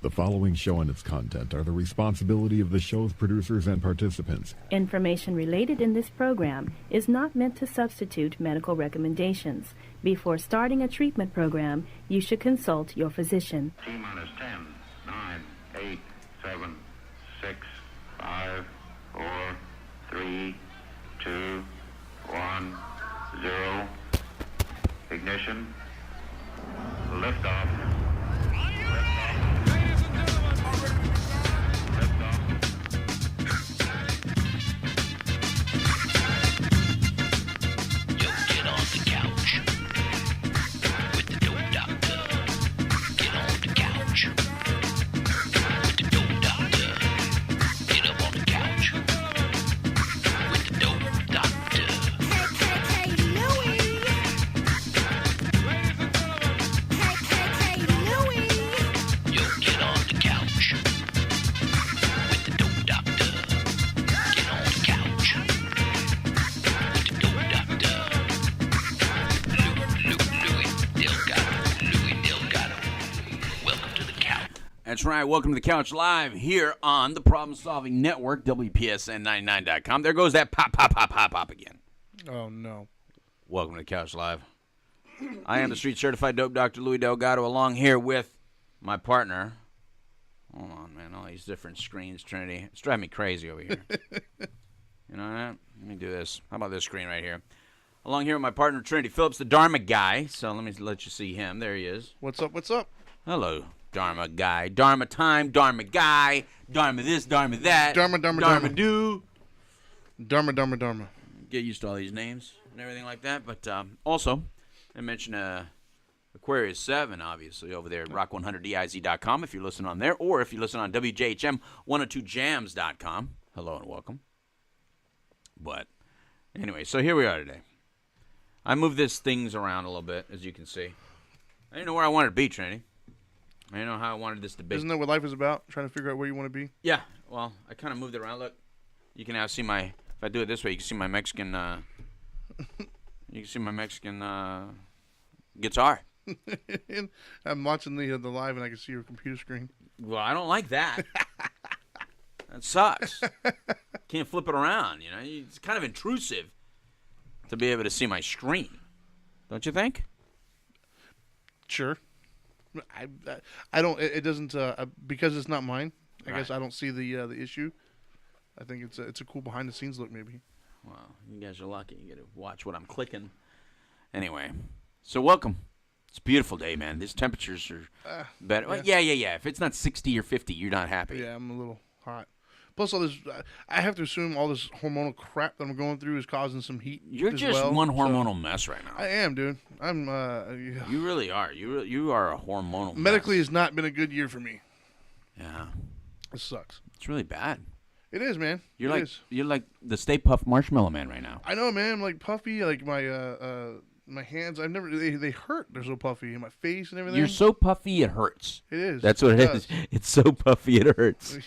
The following show and its content are the responsibility of the show's producers and participants. Information related in this program is not meant to substitute medical recommendations. Before starting a treatment program, you should consult your physician. T-minus 10, 9, 8, 7, 6, 5, 4, 3, 2, 1, 0. Ignition. Liftoff. That's right. Welcome to the Couch Live here on the Problem Solving Network, WPSN99.com. There goes that pop again. Oh, no. Welcome to the Couch Live. I am the street certified dope Dr. Louis Delgado, along here with my partner. Hold on, man. All these different screens, Trinity. It's driving me crazy over here. You know what? Let me do this. How about this screen right here? Along here with my partner, Trinity Phillips, the Dharma Guy. So let me let you see him. There he is. What's up? What's up? Hello, Dharma Guy. Dharma time, Dharma Guy, Dharma this, Dharma that. Dharma do. Dharma. Get used to all these names and everything like that. But also, I mentioned Aquarius 7, obviously, over there at rock100diz.com if you're listening on there, or if you listen on WJHM102jams.com. Hello and welcome. But anyway, so here we are today. I moved these things around a little bit, as you can see. I didn't know where I wanted to be, Trinity. I didn't know how I wanted this to be. Isn't that what life is about? Trying to figure out where you want to be? Yeah. Well, I kind of moved it around. Look, you can now see my. If I do it this way, you can see my Mexican. You can see my Mexican guitar. I'm watching the live, and I can see your computer screen. Well, I don't like that. That sucks. Can't flip it around. You know, it's kind of intrusive to be able to see my screen. Don't you think? Sure. I don't. It doesn't because it's not mine. I Right. guess I don't see the issue. I think it's a cool behind the scenes look maybe. Well, you guys are lucky. You get to watch what I'm clicking. Anyway, so welcome. It's a beautiful day, man. These temperatures are better. Yeah. Well, yeah. If it's not 60 or 50, you're not happy. Yeah, I'm a little hot. Plus all this, I have to assume all this hormonal crap that I'm going through is causing some heat. You're as just well, one so- hormonal mess right now. I am, dude. I'm. You really are. You are a hormonal Medically, mess. has not been a good year for me. Yeah. It sucks. It's really bad. It is, man. You're It like is. you're like the Stay Puft Marshmallow Man right now. I know, man. I'm like puffy. Like my hands. I've never. They hurt. They're so puffy. And my face and everything. You're so puffy it hurts. It is. That's what it is. does. It's so puffy it hurts.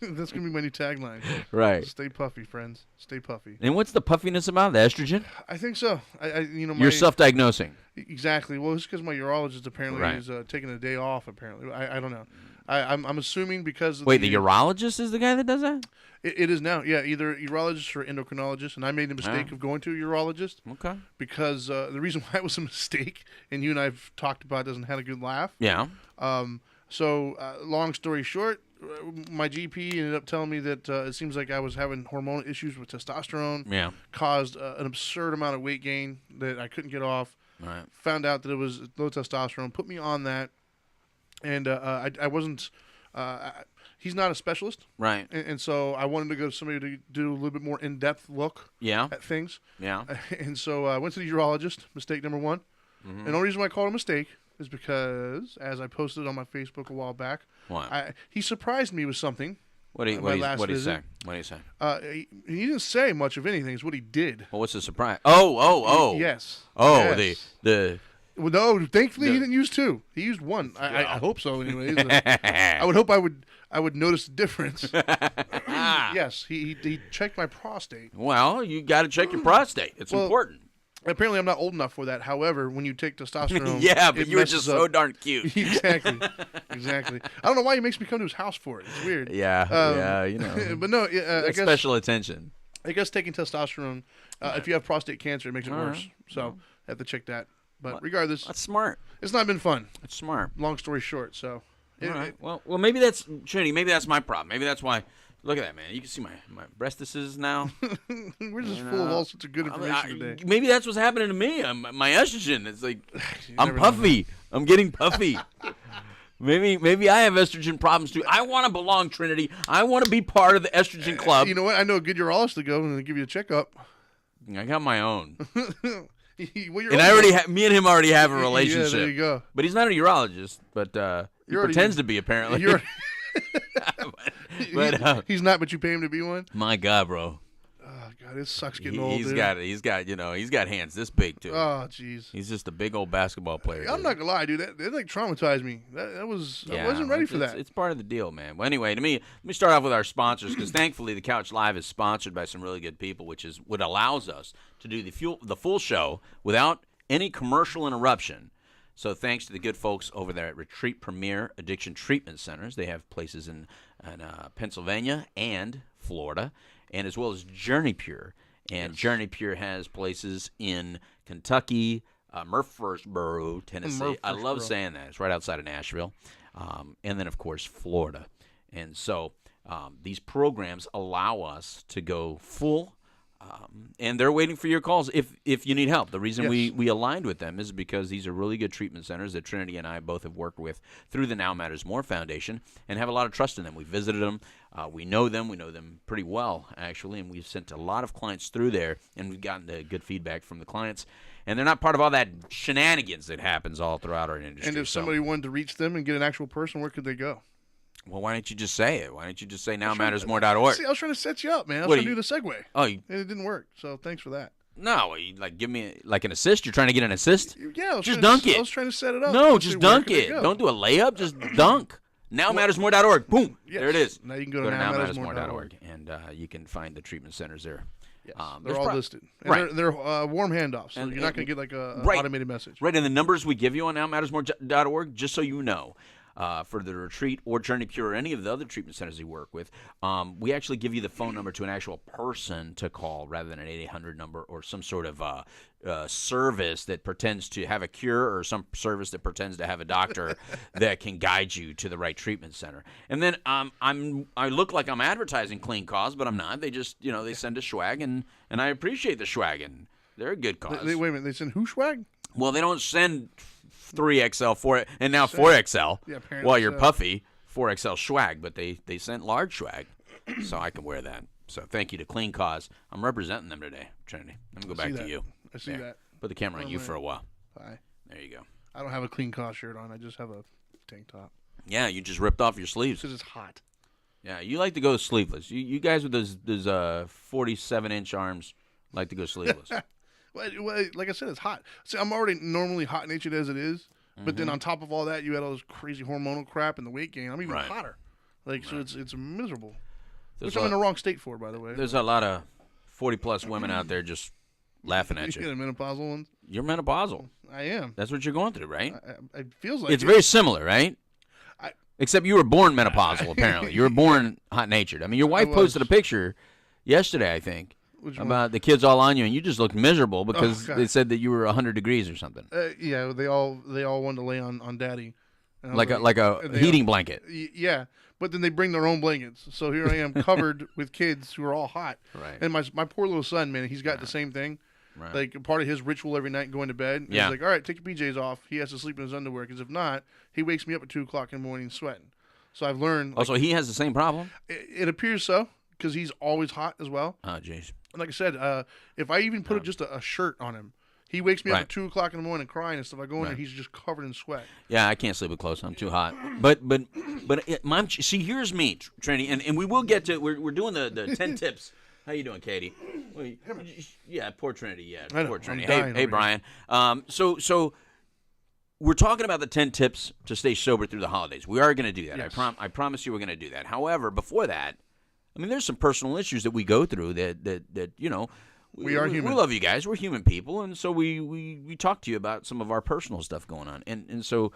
That's gonna be my new tagline. Right. Stay puffy, friends. Stay puffy. And what's the puffiness about? The estrogen? I think so. My, You're self-diagnosing. Exactly. Well, it's because my urologist apparently Right. is taking a day off. Apparently, I don't know. I'm assuming because of Wait, the urologist is the guy that does that? It is now. Yeah, either urologist or endocrinologist. And I made the mistake of going to a urologist Okay. because the reason why it was a mistake, and you and I've talked about, doesn't have a good laugh. Yeah. So long story short, my GP ended up telling me that it seems like I was having hormonal issues with testosterone. Yeah. Caused an absurd amount of weight gain that I couldn't get off. Right. Found out that it was low testosterone. Put me on that, and I wasn't. He's not a specialist, Right. and so I wanted to go to somebody to do a little bit more in-depth look Yeah. at things. Yeah. And so I went to the urologist. Mistake number one. Mm-hmm. And the only reason why I called it a mistake is because, as I posted on my Facebook a while back, What? he surprised me with something. What do you my last say? visit. What do you say? He didn't say much of anything. It's what he did. Well, what's the surprise? Oh. Yes. Oh, Yes. the Well, no, thankfully The- he didn't use two. He used one. I hope so. Anyways, I I would hope I would notice the difference. Yes, he checked my prostate. Well, you got to check your prostate. It's Well, important. Apparently, I'm not old enough for that. However, when you take testosterone, yeah, but it you were just messes so up. darn cute. Exactly. I don't know why he makes me come to his house for it. It's weird. Yeah, you know. But no, I guess special attention. I guess taking testosterone, if you have prostate cancer, it makes it worse. Right. So I have to check that. But regardless, That's smart. it's not been fun. That's smart. Long story short, so. All right. Well, maybe that's Trinity. Maybe that's my problem. Maybe that's why. Look at that, man. You can see my breastises now. We're just full of all sorts of good information today. Maybe that's what's happening to me. My estrogen. It's like I'm never know, puffy. I'm getting puffy. Maybe I have estrogen problems too. I want to belong, Trinity. I want to be part of the estrogen club. You know what? I know a good urologist to go and give you a checkup. I got my own. Well, you're And I already me and him already have a relationship. Yeah, there you go. But he's not a urologist, but he pretends to be apparently. but he's not, but you pay him to be one. my God, bro. Oh God, it sucks getting old. He's got hands this big too. Oh jeez. He's just a big old basketball player. I'm not gonna lie, dude. That like traumatized me. I wasn't ready for that. It's part of the deal, man. Well, anyway, let me start off with our sponsors because thankfully the Couch Live is sponsored by some really good people, which is what allows us to do the full show without any commercial interruption. So thanks to the good folks over there at Retreat Premier Addiction Treatment Centers. They have places in Pennsylvania and Florida, and as well as Journey Pure. And Journey Pure has places in Kentucky, Murfreesboro, Tennessee. I love saying that. It's right outside of Nashville. And then, of course, Florida. And so these programs allow us to go full. And they're waiting for your calls if you need help. The reason we aligned with them is because these are really good treatment centers that Trinity and I both have worked with through the Now Matters More Foundation and have a lot of trust in them. We visited them. We know them. We know them pretty well, actually, and we've sent a lot of clients through there, and we've gotten good feedback from the clients. And they're not part of all that shenanigans that happens all throughout our industry. And if somebody wanted to reach them and get an actual person, where could they go? Well, why don't you just say it? Why don't you just say nowmattersmore.org? See, I was trying to set you up, man. I was trying to do the segue. Oh, and it didn't work. So thanks for that. No, you give me an assist. You're trying to get an assist. Yeah, just dunk it. I was trying to set it up. No, just dunk it. Don't do a layup. Just dunk. Nowmattersmore.org. Boom. Yes. There it is. Now you can go to nowmattersmore.org. and you can find the treatment centers there. Yes, they're all listed. And they're warm handoffs, so you're not going to get like a automated message. Right, and the numbers we give you on nowmattersmore.org, just so you know, for the retreat or Journey Pure or any of the other treatment centers we work with, we actually give you the phone number to an actual person to call rather than an 800 number or some sort of service that pretends to have a cure or some service that pretends to have a doctor that can guide you to the right treatment center. And then I look like I'm advertising Clean Cause, but I'm not. They just they send a swag, and I appreciate the swag, and they're a good cause. Wait a minute, they send who swag? Well, they don't send 3XL, 4, and now 4XL. Yeah, while you're puffy, 4XL swag, but they sent large swag, so I can wear that. So thank you to Clean Cause. I'm representing them today, Trinity. Let me go back to you. I see that. Put the camera on you for a while. Hi. There you go. I don't have a Clean Cause shirt on. I just have a tank top. Yeah, you just ripped off your sleeves. Because it's hot. Yeah, you like to go sleeveless. You guys with those 47-inch arms like to go sleeveless. Well, like I said, it's hot. See, I'm already normally hot-natured as it is, but then on top of all that, you had all this crazy hormonal crap and the weight gain. I'm even hotter. So it's miserable. Which I'm in the wrong state for, by the way. There's a lot of 40-plus women out there just laughing at you. The menopausal ones? You're menopausal. I am. That's what you're going through, right? It feels like it's very similar, right? Except you were born menopausal, apparently. You were born hot-natured. I mean, your wife posted a picture yesterday, I think, about the kids all on you, and you just looked miserable because they said that you were 100 degrees or something. Yeah, they all wanted to lay on Daddy. Like a heating blanket. Yeah, but then they bring their own blankets. So here I am covered with kids who are all hot. Right. And my poor little son, man, he's got the same thing. Right. Like part of his ritual every night going to bed. He's like, all right, take your PJs off. He has to sleep in his underwear because if not, he wakes me up at 2 o'clock in the morning sweating. So I've learned. So he has the same problem? It appears so because he's always hot as well. Oh, jeez. And like I said, if I even put just a shirt on him, he wakes me up at 2 o'clock in the morning crying and stuff. I go in there, he's just covered in sweat. Yeah, I can't sleep with clothes. I'm too hot. But Mom, see, here's me, Trinity, and we will get to. We're doing the 10 tips. How you doing, Katie? Well, yeah, poor Trinity. Yeah, poor Trinity. Hey, Brian. So we're talking about the 10 tips to stay sober through the holidays. We are going to do that. Yes. I promise you, we're going to do that. However, before that, I mean, there's some personal issues that we go through that We are human. We love you guys. We're human people, and so we talk to you about some of our personal stuff going on. And so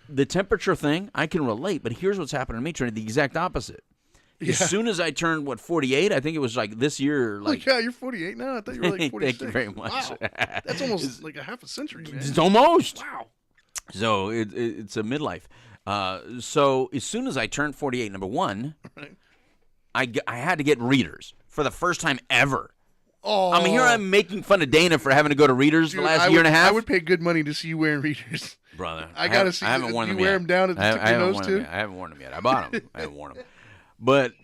the temperature thing, I can relate, but here's what's happened to me, Trinity, the exact opposite. Yeah. As soon as I turned, 48? I think it was like this year. Like, yeah, you're 48 now. I thought you were like 46. Thank you very much. Wow. That's almost like a half a century, man. It's almost. Wow. So it's a midlife. So as soon as I turned 48, number one, Right. I had to get readers for the first time ever. Oh. I mean, here I'm making fun of Dana for having to go to readers Dude, the last year and a half. I would pay good money to see you wearing readers. Brother, I gotta see. I haven't worn do them you wear yet. them down at the tip of your nose too? I haven't worn them yet. I bought them. I haven't worn them. But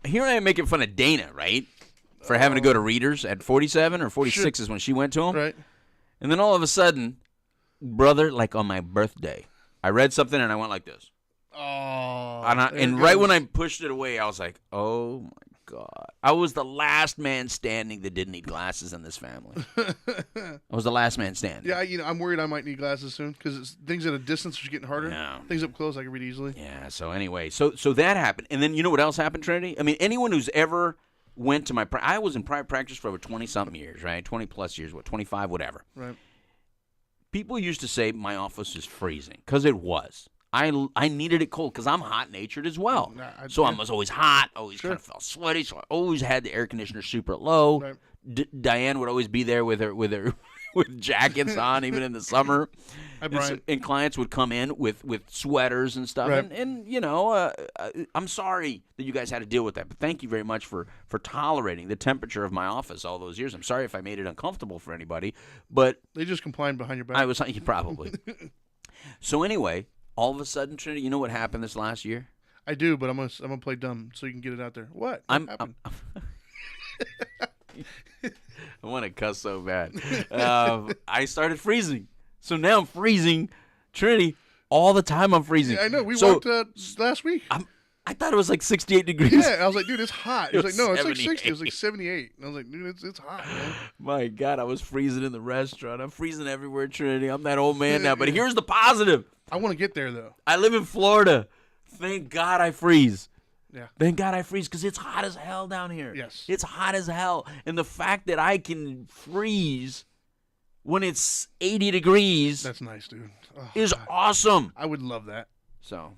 here I am making fun of Dana, right? For having to go to readers at 47 or 46 is when she went to them. Right. And then all of a sudden, brother, like on my birthday, I read something and I went like this. Oh. And right when I pushed it away, I was like, oh my God. I was the last man standing that didn't need glasses in this family. I was the last man standing. Yeah, I'm worried I might need glasses soon because things at a distance are getting harder. Yeah. Things up close I can read easily. Yeah, so anyway, so that happened. And then you know what else happened, Trinity? I mean, anyone who's ever went to I was in private practice for over 20-something years, right? 20-plus years, 25, whatever. Right. People used to say my office is freezing because it was. I needed it cold because I'm hot-natured as well. So I was always hot, always kind of felt sweaty, so I always had the air conditioner super low. Right. Diane would always be there with her with jackets on, even in the summer. Hi, Brian. And clients would come in with sweaters and stuff. Right. And you know, I'm sorry that you guys had to deal with that, but thank you very much for tolerating the temperature of my office all those years. I'm sorry if I made it uncomfortable for anybody, but They just complained behind your back. I was probably. So anyway, all of a sudden, Trinity, you know what happened this last year? I do, but I'm gonna play dumb so you can get it out there. What happened? I want to cuss so bad. I started freezing. So now I'm freezing. Trinity, all the time I'm freezing. Yeah, I know. We so walked last week. I thought it was like 68 degrees. Yeah, I was like, dude, it's hot. He was like, no, it's like 78. 60. It was like 78. And I was like, dude, it's hot, man. My God, I was freezing in the restaurant. I'm freezing everywhere, Trinity. I'm that old man now. But here's the positive. I want to get there, though. I live in Florida. Thank God I freeze. Yeah. Thank God I freeze because it's hot as hell down here. Yes. It's hot as hell. And the fact that I can freeze when it's 80 degrees That's nice, dude. Oh, is God. awesome. I would love that. So,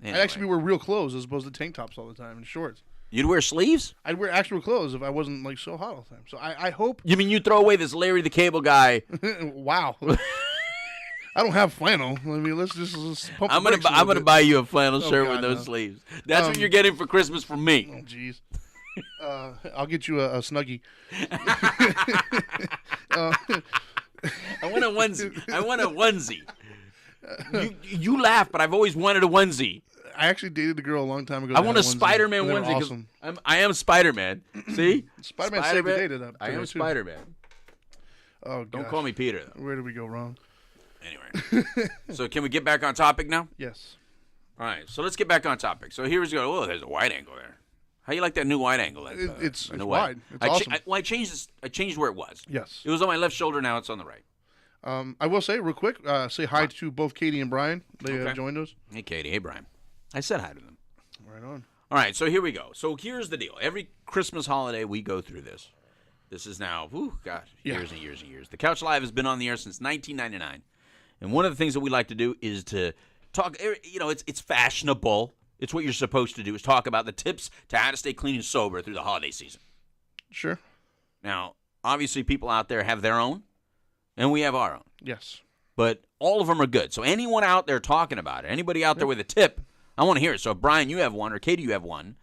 I'd actually wear real clothes as opposed to tank tops all the time and shorts. You'd wear sleeves? I'd wear actual clothes if I wasn't like so hot all the time. So I hope. You mean you throw away this Larry the Cable Guy? Wow. I don't have flannel. I mean, let's pump I'm the gonna brakes a little buy bit. buy you a flannel shirt God, with those no. sleeves. That's what you're getting for Christmas from me. Oh, jeez. I'll get you a Snuggie. I want a onesie. I want a onesie. You laugh, but I've always wanted a onesie. I actually dated a girl a long time ago. I want a Spider-Man and they were onesie because awesome. I am Spider-Man. See? Spider-Man saved the day to that. I am Spider-Man. Oh, Don't gosh. call me Peter, though. Where did we go wrong? Anyway. So can we get back on topic now? Yes. All right. So let's get back on topic. So here we go. Oh, there's a wide angle there. How you like that new wide angle? It's wide. It's awesome. I changed this. I changed where it was. Yes. It was on my left shoulder. Now it's on the right. I will say real quick, say hi to both Katie and Brian. They Okay. joined us. Hey, Katie. Hey, Brian. I said hi to them. Right on. All right, so here we go. So here's the deal. Every Christmas holiday, we go through this. This is now, years and years and years. The Couch Live has been on the air since 1999. And one of the things that we like to do is to talk, you know, it's fashionable. It's what you're supposed to do, is talk about the tips to how to stay clean and sober through the holiday season. Sure. Now, obviously, people out there have their own, and we have our own. Yes. But all of them are good. So anyone out there talking about it, anybody out there with a tip, I want to hear it. So if Brian, you have one, or Katie, you have one,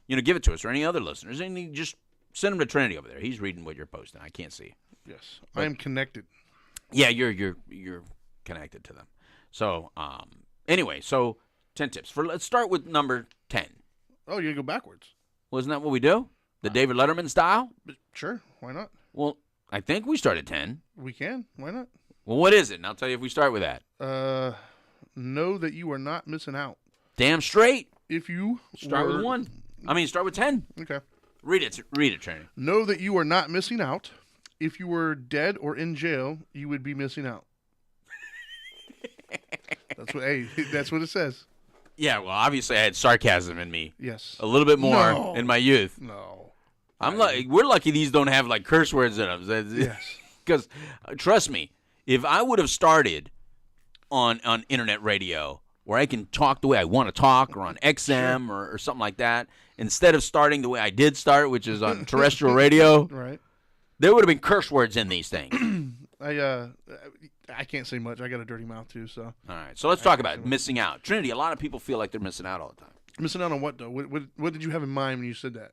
you know, give it to us, or any other listeners, and you just send them to Trinity over there. He's reading what you're posting. I can't see. Yes. I am connected. Yeah, you're connected to them. So anyway, so 10 tips. Let's start with number 10. Oh, you're going to go backwards. Wasn't that what we do? The David Letterman style? Sure. Why not? Well, I think we start at 10. We can. Why not? Well, what is it? And I'll tell you if we start with that. Know that you are not missing out. Damn straight. If you Start with 1. I mean, start with 10. Okay. Read it, Trinity. Know that you are not missing out. If you were dead or in jail, you would be missing out. That's what it says. Yeah, well, obviously I had sarcasm in me. Yes. A little bit more No. in my youth. No. We're lucky these don't have like curse words in them. Yes. Because trust me, if I would have started on internet radio where I can talk the way I want to talk, or on XM or something like that, instead of starting the way I did start, which is on terrestrial radio, Right. there would have been curse words in these things. I can't say much. I got a dirty mouth too. So. All right, so let's talk about missing out. Trinity, a lot of people feel like they're missing out all the time. Missing out on what though? What did you have in mind when you said that?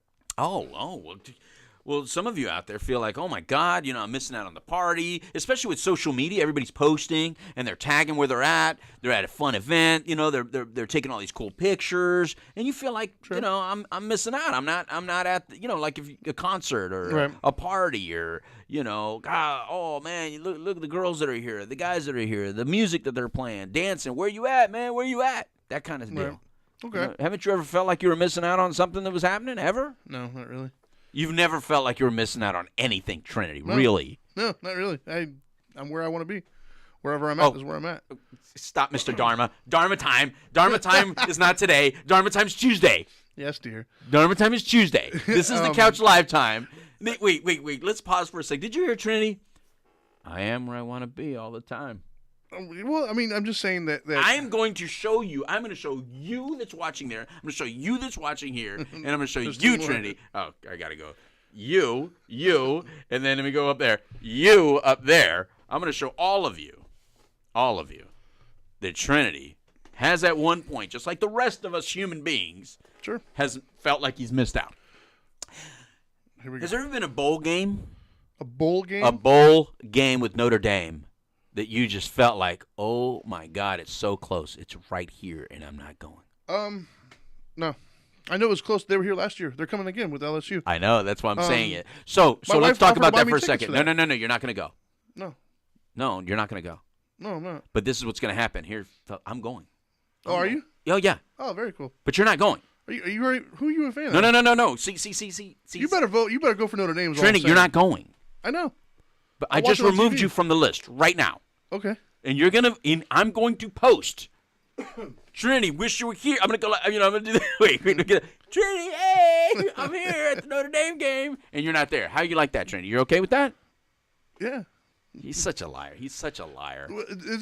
Well, some of you out there feel like, oh my God, I'm missing out on the party, especially with social media. Everybody's posting and they're tagging where they're at. They're at a fun event. They're taking all these cool pictures, and you feel like, I'm missing out. I'm not at like if a concert or a party or God, oh man, look at the girls that are here, the guys that are here, the music that they're playing, dancing. Where you at, man? Where you at? That kind of deal. Right. Okay. Haven't you ever felt like you were missing out on something that was happening ever? No, not really. You've never felt like you were missing out on anything, Trinity, really? No, not really. I'm where I want to be. Wherever I'm at is where I'm at. Stop, Mr. Dharma. Dharma time. Dharma time is not today. Dharma time's Tuesday. Yes, dear. Dharma time is Tuesday. This is the Couch Live time. Wait. Let's pause for a sec. Did you hear Trinity? I am where I want to be all the time. Well, I mean, I'm just saying that I am going to show you. I'm going to show you that's watching there. I'm going to show you that's watching here, and I'm going to show you, Trinity. Oh, I got to go. You, and then let me go up there. You up there. I'm going to show all of you, that Trinity has at one point, just like the rest of us human beings, has felt like he's missed out. Here we go. Has there ever been a bowl game? A bowl game? A bowl game with Notre Dame that you just felt like, oh my God, it's so close. It's right here, and I'm not going. No. I know it was close. They were here last year. They're coming again with LSU. I know. That's why I'm saying it. So let's talk about that for a second. No. You're not going to go. No, you're not going to go. No, I'm not. But this is what's going to happen. Here, I'm going. Oh, are you? Oh, yeah. Oh, very cool. But you're not going. Are you already, who are you a fan of? No. See. You better vote. You better go for Notre Dame. Trinity, you're not going. I know. But I just removed you from the list right now. Okay. And I'm going to post. Trinity, wish you were here. I'm going to go, I'm going to do that. Wait. Trinity, hey, I'm here at the Notre Dame game. And you're not there. How you like that, Trinity? You're okay with that? Yeah. He's such a liar. This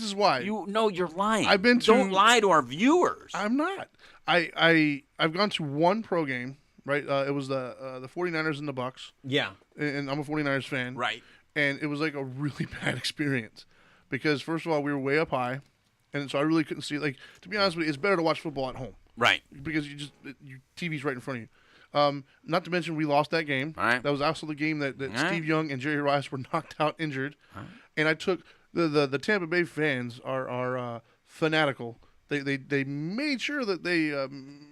is why. You're lying. Don't lie to our viewers. I'm not. I've gone to one pro game, right? It was the 49ers and the Bucks. Yeah. And I'm a 49ers fan. Right. And it was like a really bad experience because, first of all, we were way up high. And so I really couldn't see it. Like, to be honest with you, it's better to watch football at home. Right. Because your TV's right in front of you. Not to mention we lost that game. Right. That was also the game that Steve Young and Jerry Rice were knocked out injured. Right. And I took the Tampa Bay fans are fanatical. They made sure that they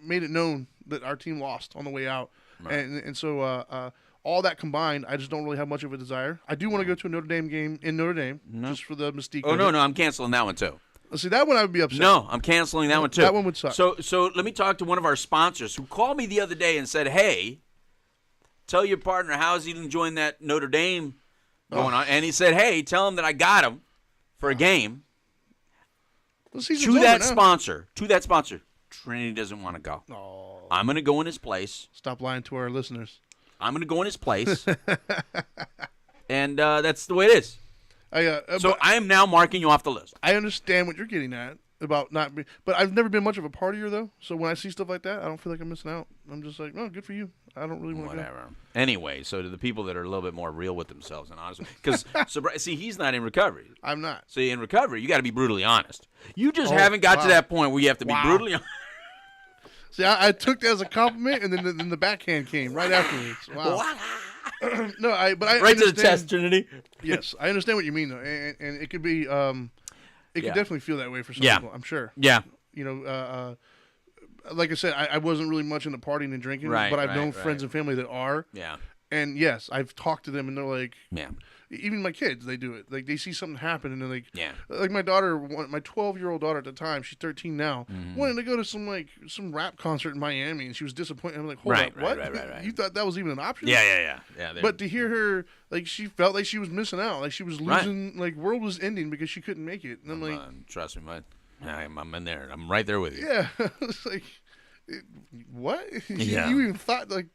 made it known that our team lost on the way out. Right. And so all that combined, I just don't really have much of a desire. I do want to go to a Notre Dame game in Notre Dame just for the mystique. Oh, no, I'm canceling that one too. See, that one I would be upset. No, I'm canceling that one too. That one would suck. So let me talk to one of our sponsors who called me the other day and said, hey, tell your partner how's he enjoying that Notre Dame going on. And he said, hey, tell him that I got him for a game. Well, to that sponsor, Trinity doesn't want to go. Oh. I'm going to go in his place. Stop lying to our listeners. I'm going to go in his place. And that's the way it is. So I am now marking you off the list. I understand what you're getting at about not being, but I've never been much of a partier though. So when I see stuff like that, I don't feel like I'm missing out. I'm just like, no, good for you. I don't really want to go. Whatever. Anyway, so to the people that are a little bit more real with themselves and honest, because see, he's not in recovery. I'm not. See, in recovery, you got to be brutally honest. You just haven't got to that point where you have to be brutally honest. See, I took that as a compliment, and then the backhand came right afterwards. Wow. No, but I right to the test, Trinity. Yes, I understand what you mean though, and it could be, it could definitely feel that way for some people. I'm sure. Yeah. Like I said, I wasn't really much into partying and drinking, but I've known friends and family that are. Yeah. And yes, I've talked to them, and they're like, yeah. Even my kids, they do it. Like they see something happen, and they're like, like my daughter, my 12-year-old daughter at the time, she's 13 now, wanted to go to some rap concert in Miami, and she was disappointed. I'm like, hold up, what? Right. You thought that was even an option? Yeah. But to hear her, like she felt like she was missing out, like she was losing, like world was ending because she couldn't make it. And I'm like, trust me, man, I'm in there. I'm right there with you. Yeah, it's like, what? You even thought like,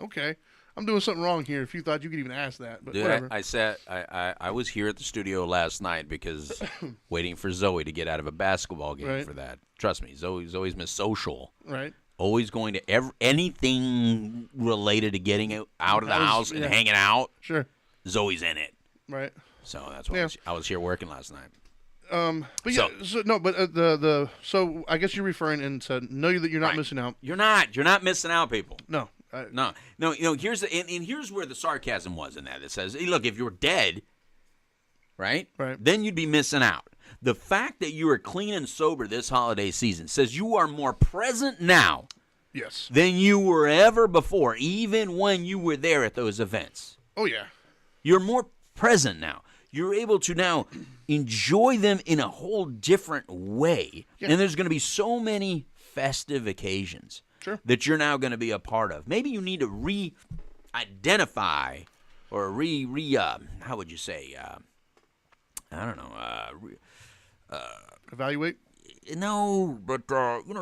okay. I'm doing something wrong here. If you thought you could even ask that, but Dude, whatever. I was here at the studio last night because waiting for Zoe to get out of a basketball game Right. for that. Trust me, Zoe's Miss Social. Right. Always going to anything related to getting out of the house and hanging out. Sure. Zoe's in it. Right. So that's why I was here working last night. But so I guess you're referring and said no that you're not missing out. You're not missing out, people. No. No. Here's here's where the sarcasm was in that. It says, hey, look, if you're dead, right, then you'd be missing out. The fact that you are clean and sober this holiday season says you are more present now, yes, than you were ever before, even when you were there at those events. Oh yeah, you're more present now. You're able to now enjoy them in a whole different way, and there's going to be so many festive occasions. Sure. That you're now going to be a part of. Maybe you need to re-identify or how would you say? I don't know. Evaluate? No, but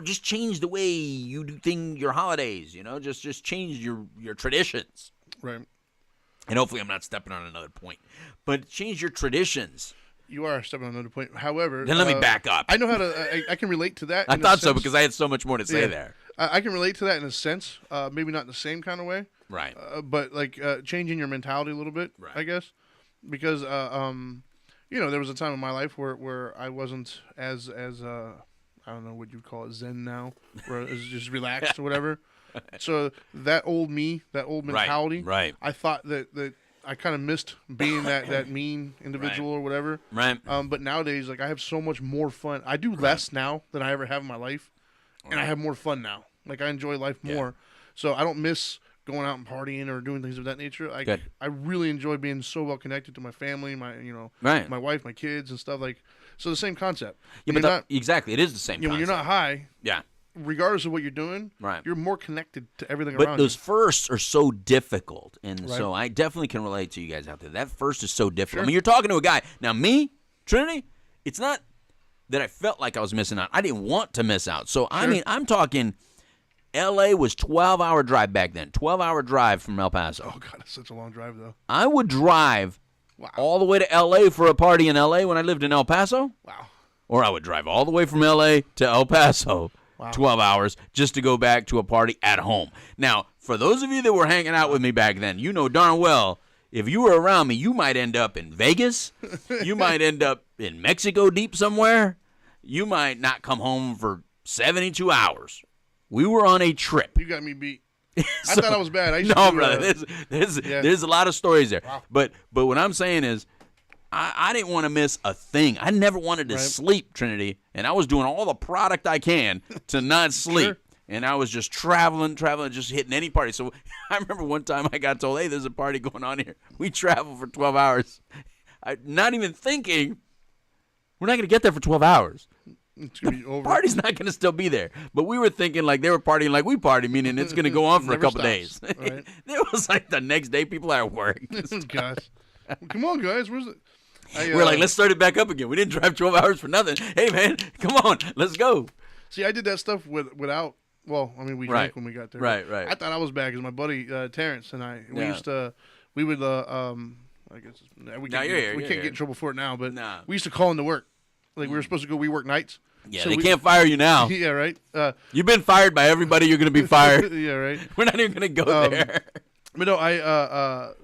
just change the way you do your holidays. Just change your traditions. Right. And hopefully I'm not stepping on another point. But change your traditions. You are stepping on another point. However, then let me back up. I know how to. I can relate to that. I thought so because I had so much more to say there. I can relate to that in a sense. Maybe not in the same kind of way. Right. But like changing your mentality a little bit. Right. I guess because there was a time in my life where I wasn't as I don't know what you'd call it, zen now, where it was just relaxed or whatever. So that old mentality. Right. I thought that I kind of missed being that mean individual or whatever. Right. But nowadays, like I have so much more fun. I do less now than I ever have in my life, and I have more fun now. Like I enjoy life more, so I don't miss going out and partying or doing things of that nature. I really enjoy being so well connected to my family, my wife, my kids, and stuff like. So the same concept. Yeah, but exactly, it is the same. When you're not high. Yeah. Regardless of what you're doing, you're more connected to everything around you. But those firsts are so difficult, and so I definitely can relate to you guys out there. That first is so difficult. Sure. I mean, you're talking to a guy. Now, me, Trinity, it's not that I felt like I was missing out. I didn't want to miss out. So, I mean, I'm talking L.A. was 12-hour drive back then, 12-hour drive from El Paso. Oh, God, it's such a long drive, though. I would drive all the way to L.A. for a party in L.A. when I lived in El Paso. Wow. Or I would drive all the way from L.A. to El Paso. Wow. 12 hours just to go back to a party at home. Now, for those of you that were hanging out with me back then, you know darn well, if you were around me, you might end up in Vegas. You might end up in Mexico deep somewhere. You might not come home for 72 hours. We were on a trip. You got me beat. I thought I was bad. Brother, there's a lot of stories there. Wow. But what I'm saying is, I didn't want to miss a thing. I never wanted to sleep, Trinity, and I was doing all the product I can to not sleep. Sure. And I was just traveling, just hitting any party. So I remember one time I got told, hey, there's a party going on here. We traveled for 12 hours. Not even thinking, we're not going to get there for 12 hours. It's gonna be over. Party's not going to still be there. But we were thinking like they were partying like we party, meaning it's going to go on for a couple days. Right. It was like the next day people are at work. Gosh. Come on, guys. Where's it? We're like, let's start it back up again. We didn't drive 12 hours for nothing. Hey, man, come on. Let's go. See, I did that stuff without, well, I mean, we drank when we got there. Right. I thought I was bad because my buddy Terrence and I, we would, I guess, we can't get in trouble for it now, but we used to call into work. Like, we were supposed to go, we work nights. Yeah, so they can't fire you now. Yeah, right. You've been fired by everybody you're going to be fired. Yeah, right. We're not even going to go there. But no,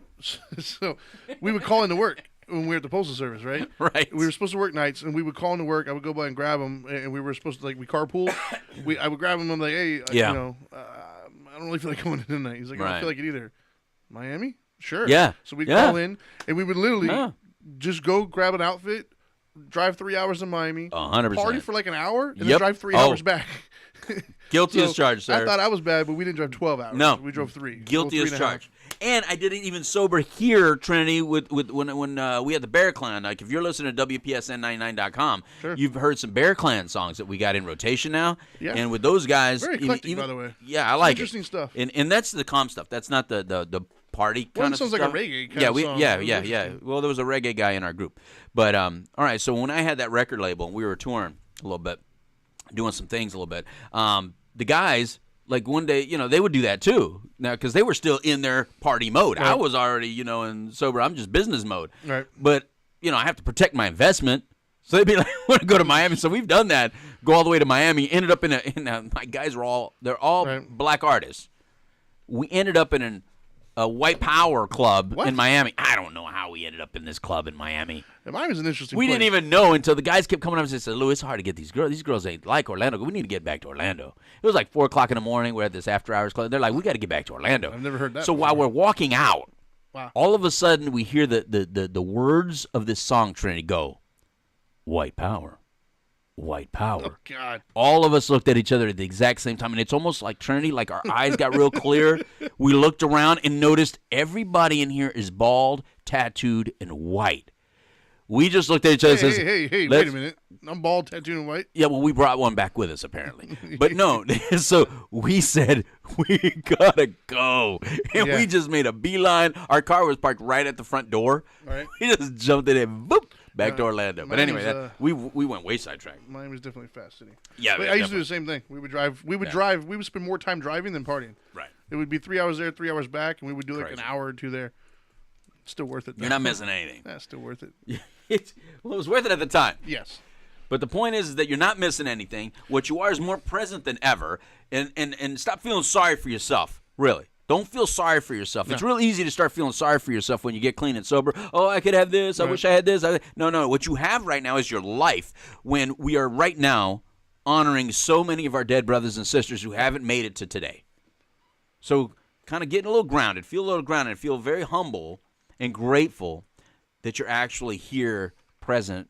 so we would call into work when we were at the Postal Service, right? Right. We were supposed to work nights, and we would call into work. I would go by and grab them, and we were supposed to, like, we carpool. I would grab them. I'm like, hey, I don't really feel like going in tonight. He's like, I don't feel like it either. Miami? Sure. Yeah. So we'd call in, and we would literally just go grab an outfit, drive 3 hours to Miami, 100%. Party for like an hour, and then drive 3 hours back. Guilty as charged, sir. I thought I was bad, but we didn't drive 12 hours. No. We drove 3. Guilty as charged. And I didn't even sober here, Trinity, when we had the Bear Clan. Like, if you're listening to WPSN99.com, you've heard some Bear Clan songs that we got in rotation now. Yeah. And with those guys. Very eclectic, by the way. Yeah, I like interesting stuff. And that's the calm stuff. That's not the party kind of stuff. It sounds like a reggae kind of song. Yeah. Well, there was a reggae guy in our group. But, all right, so when I had that record label, we were touring a little bit, doing some things a little bit, the guys, like one day, they would do that too. Now, because they were still in their party mode. Right. I was already, in sober. I'm just business mode. Right. But, I have to protect my investment. So they'd be like, I want to go to Miami. So we've done that. Go all the way to Miami. Ended up in my guys they're all right. black artists. We ended up in a white power club in Miami. I don't know how we ended up in this club in Miami. Yeah, Miami's an interesting We place. didn't even know until the guys kept coming up and said, Lou, it's hard to get these girls. These girls ain't like Orlando. We need to get back to Orlando. It was like 4 o'clock in the morning. We're at this after hours club. They're like, we got to get back to Orlando. I've never heard that So before. while we're walking out, Wow. all of a sudden we hear the words of this song, Trinity, go, white power, white power. Oh, God. All of us looked at each other at the exact same time, and it's almost like Trinity, like our eyes got real clear. We looked around and noticed everybody in here is bald, tattooed, and white. We just looked at each other and says, Hey, wait a minute. I'm bald, tattooed, and white. yeah, well, we brought one back with us, apparently. But no, so we said, we gotta go. And Yeah. we just made a beeline. Our car was parked right at the front door. Right. We just jumped in and boop, back to Orlando. But Miami's, anyway, we went way sidetracked. Miami's definitely a fast city. Yeah, But yeah, I used to do definitely. the same thing. We would drive. We would spend more time driving than partying. Right. It would be 3 hours there, 3 hours back, and we would do like Crazy. an hour or two there. Still worth it. You're not missing anything. That's still worth it. It was worth it at the time. Yes. But the point is that you're not missing anything. What you are is more present than ever. And stop feeling sorry for yourself, really. Don't feel sorry for yourself. It's real easy to start feeling sorry for yourself when you get clean and sober. Oh, I could have this. I wish I had this. No. What you have right now is your life, when we are right now honoring so many of our dead brothers and sisters who haven't made it to today. So kind of getting a little grounded. Feel a little grounded. Feel very humble and grateful that you're actually here present,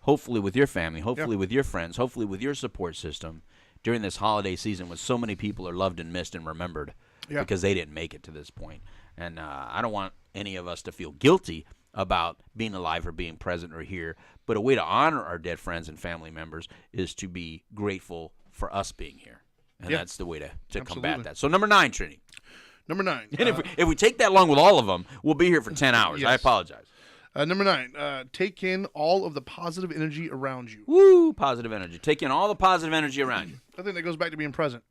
hopefully with your family, hopefully with your friends, hopefully with your support system during this holiday season when so many people are loved and missed and remembered because they didn't make it to this point. And I don't want any of us to feel guilty about being alive or being present or here, but a way to honor our dead friends and family members is to be grateful for us being here. And that's the way to combat that. So number 9, Trini. Number 9. And if we take that long with all of them, we'll be here for 10 hours. Yes. I apologize. Number 9. Take in all of the positive energy around you. Woo, positive energy. Take in all the positive energy around you. I think that goes back to being present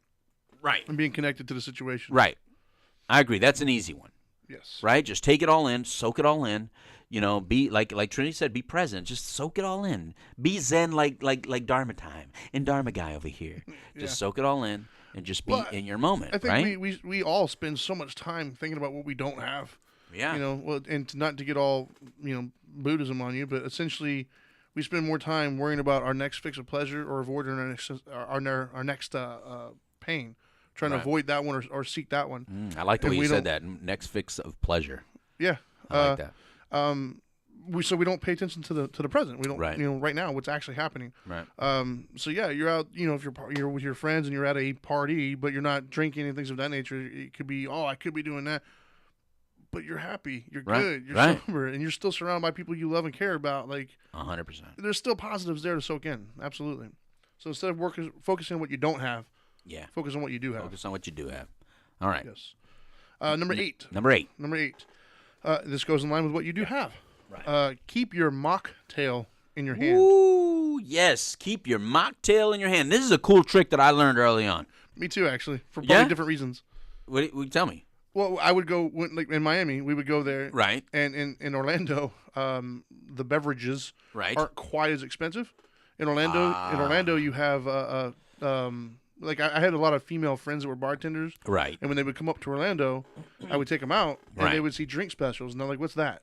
Right. and being connected to the situation. Right. I agree. That's an easy one. Yes. Right? Just take it all in, soak it all in. Be like Trinity said, be present. Just soak it all in. Be zen like Dharma time and Dharma Guy over here. Just soak it all in and just be in your moment. I think right? we all spend so much time thinking about what we don't have. Yeah. And not to get all, Buddhism on you, but essentially we spend more time worrying about our next fix of pleasure or avoiding our next pain, trying to avoid that one or seek that one. I like the And way we you said don't- that. Next fix of pleasure. Yeah. I like that. So we don't pay attention to the present. We don't, Right. Right now what's actually happening. Right. So yeah, you're out, if you're with your friends and you're at a party, but you're not drinking and things of that nature. It could be, I could be doing that, but you're happy, you're Right. good, you're Right. sober, and you're still surrounded by people you love and care about. Like 100%. there's still positives there to soak in. Absolutely. So instead of focusing on what you don't have, Yeah. focus on what you do have. Focus on what you do have. All right. Yes. Number 8. Number 8. Number 8. This goes in line with what you do have. Right. Keep your mocktail in your hand. Ooh, yes. Keep your mocktail in your hand. This is a cool trick that I learned early on. Me too, actually, for probably Yeah? different reasons. What tell me? Well, I would go like in Miami. We would go there, Right. And in Orlando, the beverages Right. aren't quite as expensive. In Orlando, you have like I had a lot of female friends that were bartenders, Right. and when they would come up to Orlando, I would take them out, and Right. they would see drink specials, and they're like, "What's that?"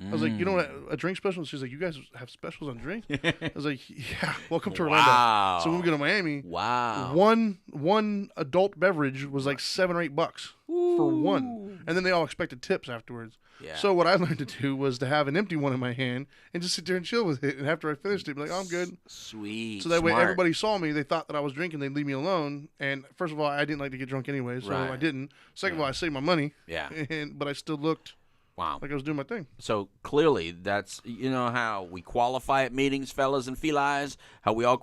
I was like, "You know what a drink special?" She's like, "You guys have specials on drinks?" I was like, "Yeah, welcome to Orlando." Wow. So when we go to Miami, Wow. one adult beverage was like $7 or $8 for one, and then they all expected tips afterwards. Yeah. So what I learned to do was to have an empty one in my hand and just sit there and chill with it. And after I finished it, be like, "Oh, I'm good." Sweet. So that way Smart. everybody saw me. They thought that I was drinking. They'd leave me alone. And first of all, I didn't like to get drunk anyway, so Right. I didn't. Second of all, I saved my money. Yeah. But I still looked Wow. like I was doing my thing. So clearly, that's how we qualify at meetings, fellas and felines. How we all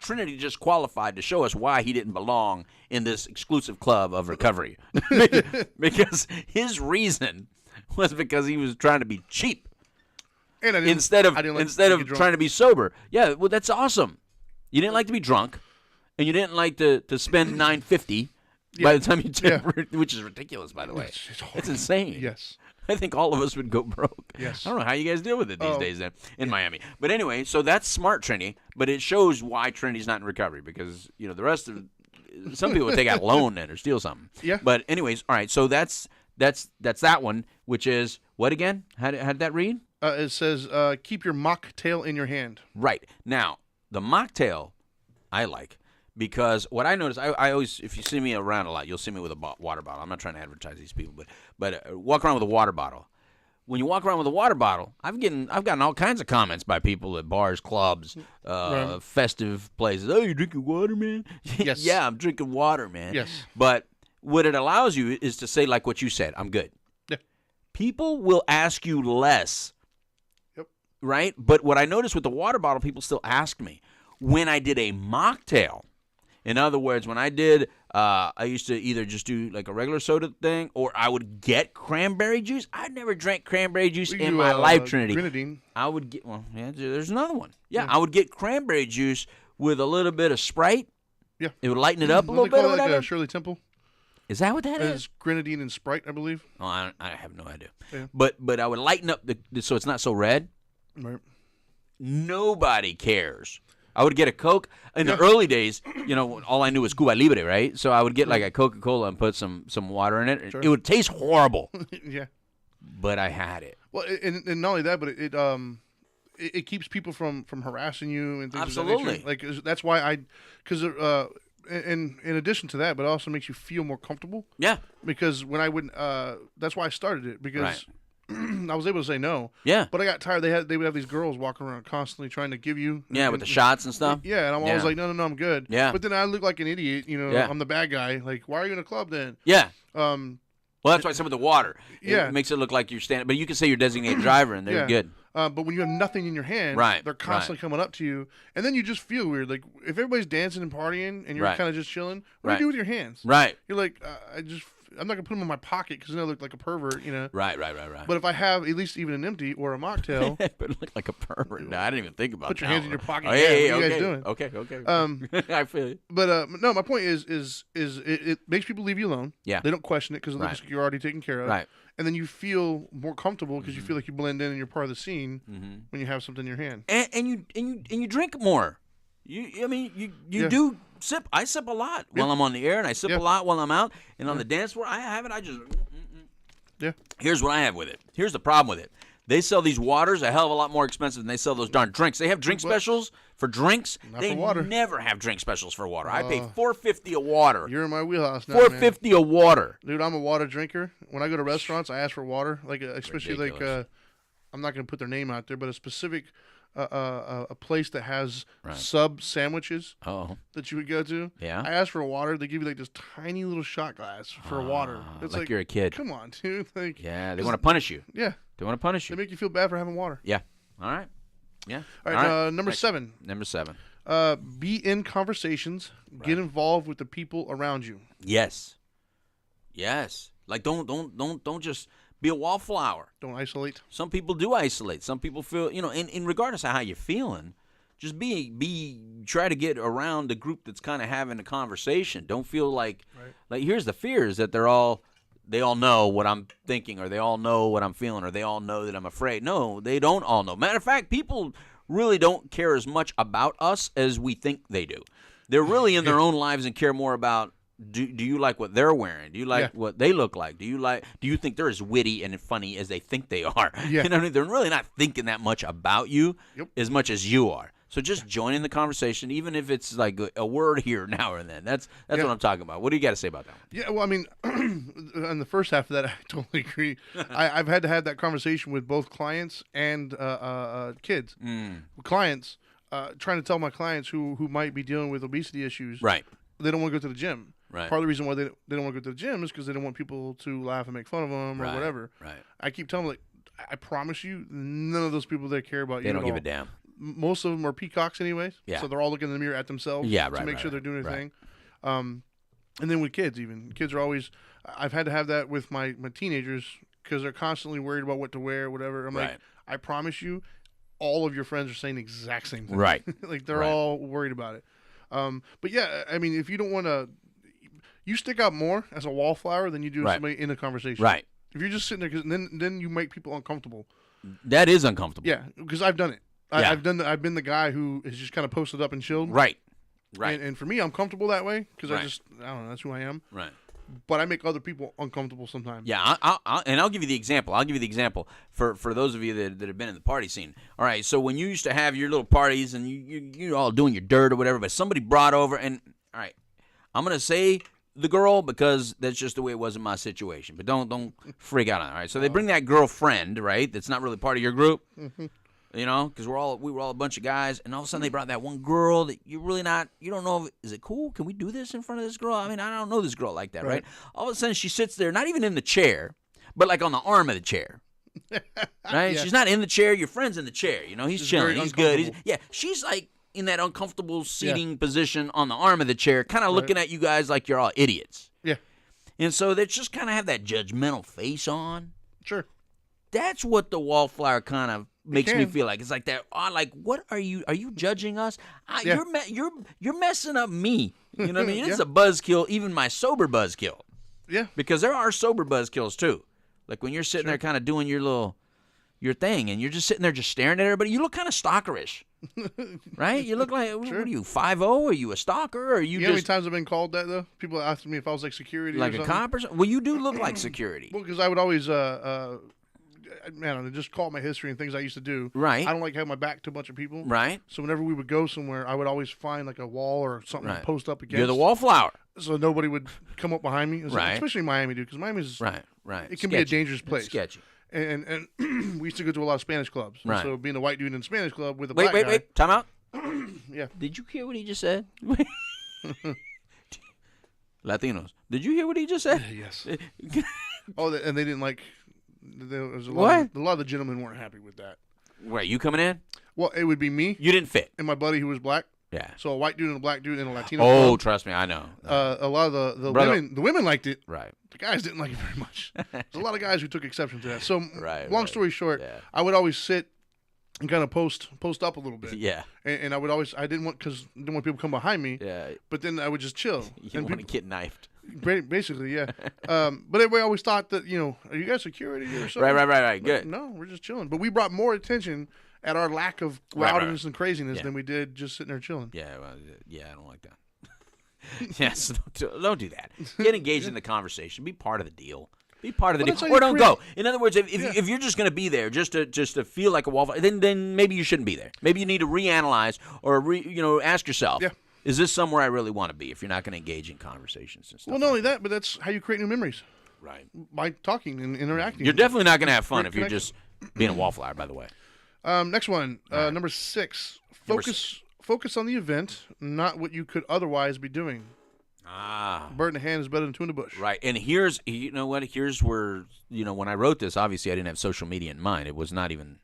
Trinity just qualified to show us why he didn't belong in this exclusive club of recovery, because his reason was because he was trying to be cheap And I didn't, instead of I didn't like instead to of get drunk. trying to be sober. Yeah, well, that's awesome. You didn't like to be drunk, and you didn't like to spend $9.50 by the time you tip, which is ridiculous, by the way. It's insane. Yes. I think all of us would go broke. Yes. I don't know how you guys deal with it these days in Miami. But anyway, so that's smart, Trinity. But it shows why Trinity's not in recovery because, the rest of some people would take out a loan then or steal something. Yeah. But anyways, all right, so that's that one, which is what again? How did that read? It says, keep your mocktail in your hand. Right. Now, the mocktail I like. Because what I notice, I always, if you see me around a lot, you'll see me with a water bottle. I'm not trying to advertise these people, but walk around with a water bottle. When you walk around with a water bottle, I've gotten all kinds of comments by people at bars, clubs, festive places. Oh, you drinking water, man? Yes. Yeah, I'm drinking water, man. Yes. But what it allows you is to say, like what you said, I'm good. Yeah. People will ask you less. Yep. Right? But what I noticed with the water bottle, people still ask me. When I did a mocktail, in other words, when I did, I used to either just do like a regular soda thing, or I would get cranberry juice. I never drank cranberry juice in my life, Trinity. Grenadine. I would get, there's another one. Yeah, I would get cranberry juice with a little bit of Sprite. Yeah. It would lighten it up a little bit. Call Or that whatever. Shirley Temple. Is that what that is? It's grenadine and Sprite, I believe. Oh, I have no idea. Yeah. But I would lighten up so it's not so red. Right. Nobody cares. I would get a Coke. In the early days, all I knew was Cuba Libre, right? So I would get like a Coca-Cola and put some water in it. Sure. It would taste horrible. Yeah. But I had it. Well, and not only that, but it keeps people from harassing you and things Absolutely. of that nature. Like that's why in addition to that, but it also makes you feel more comfortable. Yeah. Because when I wouldn't, that's why I started it because. Right. I was able to say no. Yeah. But I got tired. They would have these girls walking around constantly trying to give you. Yeah, with the shots and stuff. Yeah, and I'm always like, no, I'm good. Yeah. But then I look like an idiot. Yeah. I'm the bad guy. Like, why are you in a club then? Yeah. Well, that's why some of the water. Yeah. It makes it look like you're standing. But you can say you're designated driver, and they're good. But when you have nothing in your hand, Right, they're constantly coming up to you, and then you just feel weird. Like if everybody's dancing and partying, and you're Right. kind of just chilling, what do Right. you do with your hands? Right. You're like, I'm not gonna put them in my pocket because then I look like a pervert, Right. But if I have at least even an empty or a mocktail, But it looked like a pervert. No, I didn't even think about put that. your hands in your pocket. Oh, yeah, what are you okay. guys doing? Okay. I feel you. But no, my point is it makes people leave you alone. Yeah. They don't question it because it looks Right. like you're already taken care of. Right. And then you feel more comfortable because you feel like you blend in and you're part of the scene when you have something in your hand. And you drink more. You Yeah. do sip. I sip a lot while I'm on the air, and I sip a lot while I'm out. And on the dance floor, I have it. I just. Yeah. Here's what I have with it. Here's the problem with it. They sell these waters a hell of a lot more expensive than they sell those darn drinks. They have drink specials for drinks. Not They for water. never have drink specials for water. I pay $4.50 a water. You're in my wheelhouse now, $4.50 a water. Dude, I'm a water drinker. When I go to restaurants, I ask for water. Like especially Ridiculous. I'm not going to put their name out there, but a specific a place that has Right. sub sandwiches Oh, that you would go to. Yeah. I ask for a water. They give you like this tiny little shot glass for water. It's like you're a kid. Come on, dude. Like, yeah. They want to punish you. yeah. They want to punish They you. make you feel bad for having water. Yeah. All right. Yeah. All right, number Next. 7. Number 7. Be in conversations. Get involved with the people around you. Yes. Yes. Like don't just be a wallflower. Don't isolate. Some people do isolate. Some people feel, in regardless of how you're feeling, just try to get around the group that's kind of having a conversation. Don't feel like here's the fear is that they all know what I'm thinking, or they all know what I'm feeling, or they all know that I'm afraid. No, they don't all know. Matter of fact, people really don't care as much about us as we think they do. They're really in their own lives and care more about do you like what they're wearing? Do you like what they look like? Do you think they're as witty and funny as they think they are? Yeah. You know what I mean? They're really not thinking that much about you as much as you are. So just join in the conversation, even if it's like a word here now and then. That's what I'm talking about. What do you got to say about that one? Yeah, well, I mean, on the first half of that, I totally agree. I've had to have that conversation with both clients and kids. Clients, trying to tell my clients who might be dealing with obesity issues, Right. they don't want to go to the gym. Right. Part of the reason why they don't want to go to the gym is because they don't want people to laugh and make fun of them or whatever. Right. I keep telling them, like, I promise you, none of those people there care about you. They don't at give all. a damn. Most of them are peacocks anyways. Yeah. So they're all looking in the mirror at themselves to make sure they're doing their thing. And then with kids, even. Kids are always... I've had to have that with my teenagers because they're constantly worried about what to wear, whatever. I'm like, I promise you, all of your friends are saying the exact same thing. Right. Like, they're all worried about it. But yeah, I mean, if you don't want to, you stick out more as a wallflower than you do somebody in a conversation. Right. If you're just sitting there, 'cause then you make people uncomfortable. That is uncomfortable. Yeah, because I've done it. Yeah. I've been the guy who has just kind of posted up and chilled. Right. Right. And for me, I'm comfortable that way because Right. I don't know, that's who I am. Right. But I make other people uncomfortable sometimes. Yeah, I'll give you the example. I'll give you the example for those of you that have been in the party scene. All right, so when you used to have your little parties and you're all doing your dirt or whatever, but somebody brought over and, all right, I'm going to say the girl because that's just the way it was in my situation. But don't freak out on it. All right, so they bring that girlfriend, right, that's not really part of your group. Mm-hmm. You know, because we were all a bunch of guys, and all of a sudden they brought that one girl that you don't know, is it cool? Can we do this in front of this girl? I mean, I don't know this girl like that, right? All of a sudden she sits there, not even in the chair, but like on the arm of the chair, right? Yeah. She's not in the chair. Your friend's in the chair. You know, he's chilling. He's good. She's like in that uncomfortable seating position on the arm of the chair, kind of looking at you guys like you're all idiots. Yeah. And so they just kind of have that judgmental face on. Sure. That's what the wallflower kind of makes me feel like. It's like that. Oh, like, what are you judging us? You're messing up me. You know what I mean? It's a buzzkill, even my sober buzzkill. Yeah. Because there are sober buzzkills too. Like when you're sitting there kind of doing your thing, and you're just sitting there just staring at everybody. You look kind of stalkerish, right? You look like what are you 5'0"? Are you a stalker? Or are you? You know how many times I've been called that though? People ask me if I was like security, like or a cop or something. Well, you do look like security. Well, because I would always man, just call my history and things I used to do. Right. I don't like having my back to a bunch of people. Right. So whenever we would go somewhere, I would always find like a wall or something to post up against. You're the wallflower. So nobody would come up behind me. Right. Especially Miami, dude, because Miami's right. It can be a dangerous place. It's sketchy. And we used to go to a lot of Spanish clubs. Right. So being a white dude in a Spanish club with a black guy. Wait. Time out. Yeah. Did you hear what he just said? Latinos. Did you hear what he just said? Yes. And they didn't like. There was a what? A lot of the gentlemen weren't happy with that. Wait, you coming in? Well, it would be me. You didn't fit. And my buddy who was black. Yeah. So a white dude and a black dude and a Latino. Oh, club. trust me, I know. A lot of the women liked it. Right. The guys didn't like it very much. There's a lot of guys who took exception to that. So long story short, yeah. I would always sit and kind of post up a little bit. Yeah. And I would always I didn't want people to come behind me. Yeah. But then I would just chill. You didn't want to get knifed. Basically, yeah. But everybody always thought that, are you guys security or something? Right. Good. No, we're just chilling. But we brought more attention at our lack of loudness and craziness than we did just sitting there chilling. Yeah, well, I don't like that. Yes, don't do that. Get engaged in the conversation. Be part of the deal. Be part of the deal, or don't go. In other words, if you're just going to be there just to feel like a wallflower, then maybe you shouldn't be there. Maybe you need to reanalyze or ask yourself. Yeah. Is this somewhere I really want to be if you're not going to engage in conversations and stuff? Well, not only that, but that's how you create new memories. Right. By talking and interacting. You're definitely not going to have fun if you're just being a wallflower, by the way. Next one, number 6. Focus on the event, not what you could otherwise be doing. Bird in the hand is better than two in the bush. Right. And here's where, when I wrote this, obviously I didn't have social media in mind. It was not even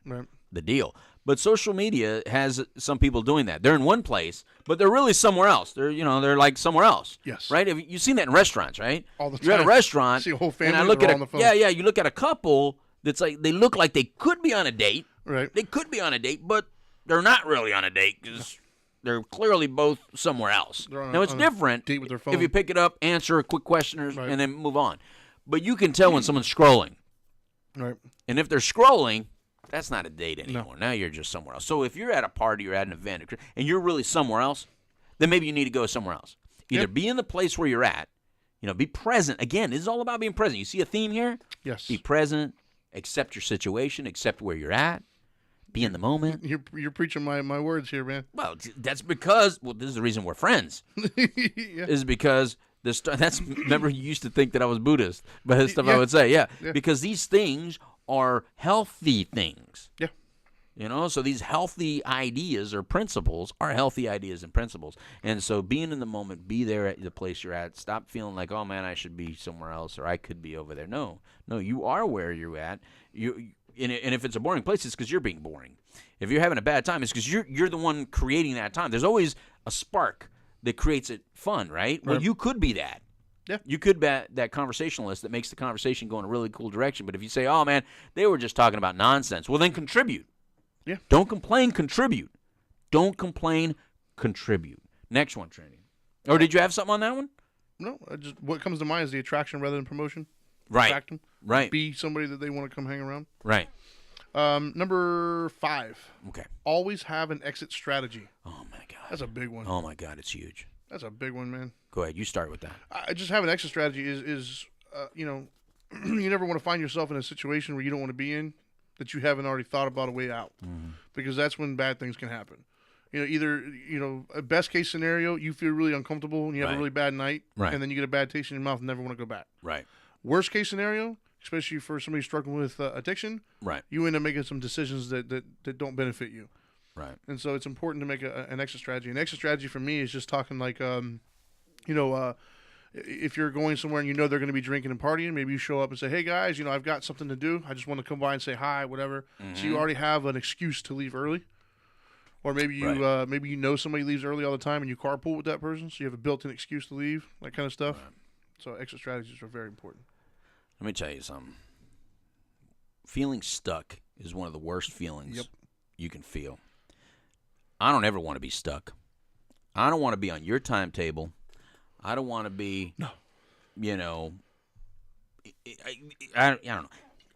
the deal. But social media has some people doing that. They're in one place, but they're really somewhere else. They're like somewhere else. Yes. Right? You've seen that in restaurants, right? All the time. You're at a restaurant. See a whole family, and I look they're at all on the phone. Yeah. You look at a couple that's like, they look like they could be on a date. Right. They could be on a date, but they're not really on a date because they're clearly both somewhere else. Now, it's different date with their phone. if you pick it up, answer a quick question, and then move on. But you can tell when someone's scrolling. Right. And if they're scrolling, that's not a date anymore. No. Now you're just somewhere else. So if you're at a party or at an event and you're really somewhere else, then maybe you need to go somewhere else. Either be in the place where you're at, be present. Again, this is all about being present. You see a theme here? Yes. Be present, accept your situation, accept where you're at, be in the moment. You're preaching my words here, man. Well, that's because, this is the reason we're friends. Yeah. Is because remember you used to think that I was Buddhist, but that's stuff I would say, because these things are healthy things. Yeah. So these healthy ideas or principles are healthy ideas and principles. And so being in the moment, be there at the place you're at. Stop feeling like, oh, man, I should be somewhere else or I could be over there. No, you are where you're at. And if it's a boring place, it's because you're being boring. If you're having a bad time, it's because you're the one creating that time. There's always a spark that creates it fun, right? Well, you could be that. Yeah. You could be that conversationalist that makes the conversation go in a really cool direction. But if you say, oh, man, they were just talking about nonsense, well, then contribute. Yeah. Don't complain, contribute. Don't complain, contribute. Next one, Trinity. Or did you have something on that one? No, what comes to mind is the attraction rather than promotion. Right. Attract them. Right. Be somebody that they want to come hang around. Right. Number 5. Okay. Always have an exit strategy. Oh, my God. That's a big one. Oh, my God. It's huge. That's a big one, man. Go ahead. You start with that. I just have an exit strategy is you know, you never want to find yourself in a situation where you don't want to be in that you haven't already thought about a way out, because that's when bad things can happen. You know, either, you know, a best case scenario, you feel really uncomfortable and you have a really bad night, and then you get a bad taste in your mouth and never want to go back. Right. Worst case scenario, especially for somebody struggling with addiction, right, you end up making some decisions that don't benefit you. Right. And so it's important to make an exit strategy. An exit strategy for me is just talking like, you know, if you're going somewhere and you know they're going to be drinking and partying, maybe you show up and say, hey, guys, you know, I've got something to do. I just want to come by and say hi, whatever. So you already have an excuse to leave early. Or maybe you maybe you know somebody leaves early all the time and you carpool with that person, so you have a built-in excuse to leave, that kind of stuff. Right. So exit strategies are very important. Let me tell you something. Feeling stuck is one of the worst feelings you can feel. I don't ever want to be stuck. I don't want to be on your timetable. I don't want to be, you know, I don't know.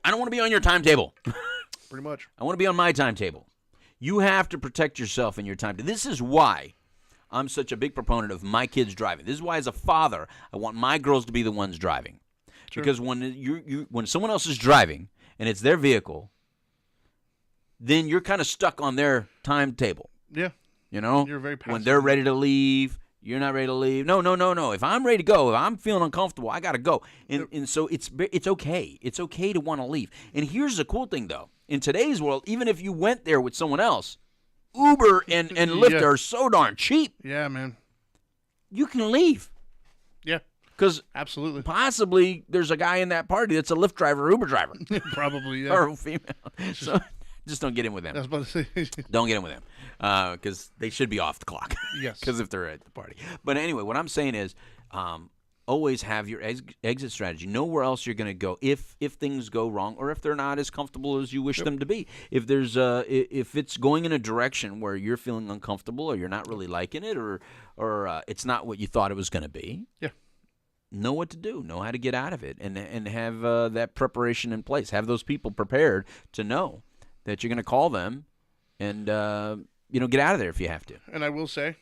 I don't want to be on your timetable. Pretty much. I want to be on my timetable. You have to protect yourself in your time. This is why I'm such a big proponent of my kids driving. This is why, as a father, I want my girls to be the ones driving. Sure. Because when someone else is driving and it's their vehicle, then you're kind of stuck on their timetable. Yeah. You know? You're very passive. When they're ready to leave, you're not ready to leave. No. If I'm ready to go, if I'm feeling uncomfortable, I got to go. And so it's okay. It's okay to want to leave. And here's the cool thing, though. In today's world, even if you went there with someone else, Uber and Lyft are so darn cheap. Yeah, man. You can leave. Yeah. Because absolutely, possibly there's a guy in that party that's a Lyft driver or Uber driver. Probably, yeah. Or a female. So just don't get in with them. I was about to say. Don't get in with them. Because they should be off the clock. Yes. Because if they're at the party. But anyway, what I'm saying is always have your exit strategy. Know where else you're going to go if things go wrong or if they're not as comfortable as you wish them to be. If there's if it's going in a direction where you're feeling uncomfortable or you're not really liking it or it's not what you thought it was going to be. Yeah. Know what to do. Know how to get out of it and have that preparation in place. Have those people prepared to know that you're going to call them and get out of there if you have to. And I will say,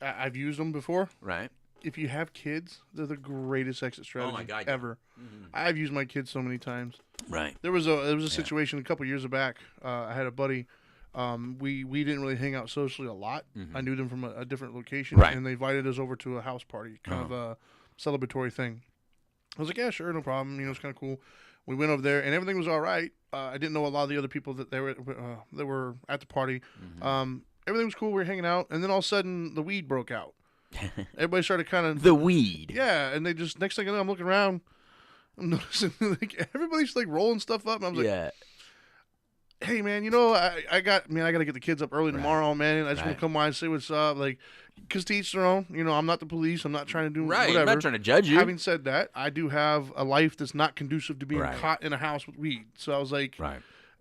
I've used them before. Right. If you have kids, they're the greatest exit strategy ever. Mm-hmm. I've used my kids so many times. Right. There was a situation a couple years back. I had a buddy. We didn't really hang out socially a lot. Mm-hmm. I knew them from a different location, and they invited us over to a house party, kind of a celebratory thing. I was like, yeah, sure, no problem. You know, it's kind of cool. We went over there, and everything was all right. I didn't know a lot of the other people that were at the party. Mm-hmm. Everything was cool. We were hanging out, and then all of a sudden, the weed broke out. Everybody started kind of the weed. Yeah, and they just next thing I know, I'm looking around, I'm noticing like everybody's like rolling stuff up, and I was like, hey man, you know, I got to get the kids up early tomorrow, man. I just want to come by and say what's up, like, because to each their own. You know, I'm not the police. I'm not trying to do whatever. I'm not trying to judge you. Having said that, I do have a life that's not conducive to being caught in a house with weed. So I was like,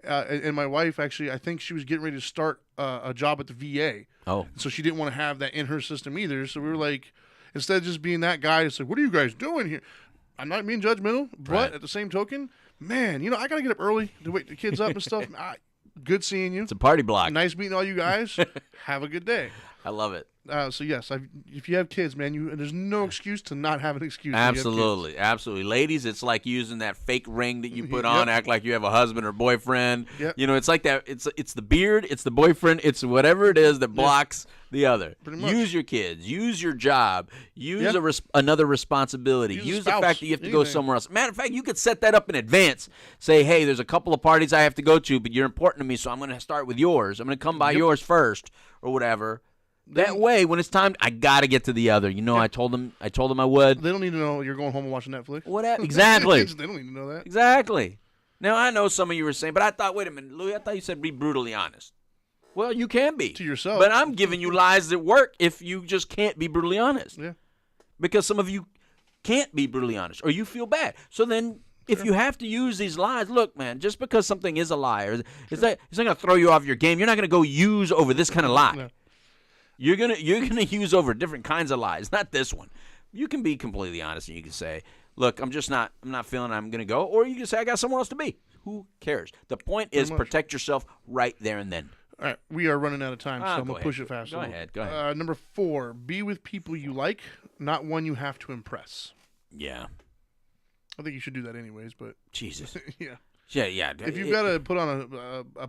and my wife actually, I think she was getting ready to start a job at the VA. Oh. So she didn't want to have that in her system either. So we were like, instead of just being that guy, it's like, what are you guys doing here? I'm not being judgmental, but at the same token, man, you know, I got to get up early to wake the kids up and stuff. Good seeing you. It's a party block. Nice meeting all you guys. Have a good day. I love it. So yes, if you have kids, man, there's no excuse to not have an excuse. Absolutely, absolutely. Ladies, it's like using that fake ring that you put on, act like you have a husband or boyfriend. Yep. You know, it's like that. It's the beard, it's the boyfriend, it's whatever it is that blocks the other. Pretty much. Use your kids, use your job, use another responsibility. Use the fact that you have to go somewhere else. Matter of fact, you could set that up in advance. Say, hey, there's a couple of parties I have to go to, but you're important to me, so I'm going to start with yours. I'm going to come by yours first, or whatever. That way, when it's time, I gotta get to the other. You know, I told them I would. They don't need to know you're going home and watching Netflix. Whatever. Exactly. They don't need to know that. Exactly. Now I know some of you were saying, but I thought, wait a minute, Louis. I thought you said be brutally honest. Well, you can be to yourself, but I'm giving you lies that work if you just can't be brutally honest. Yeah. Because some of you can't be brutally honest, or you feel bad. So then, if you have to use these lies, look, man, just because something is a lie, it's not going to throw you off your game. You're not going to go use over this kind of lie. No. You're gonna use over different kinds of lies, not this one. You can be completely honest and you can say, look, I'm not feeling I'm gonna go, or you can say I got somewhere else to be. Who cares? The point is protect yourself right there and then. All right, we are running out of time, so I'm going to push it fast. Go ahead. Number 4, be with people you like, not one you have to impress. Yeah. I think you should do that anyways, but... Jesus. Yeah. Yeah. If you've got to put on a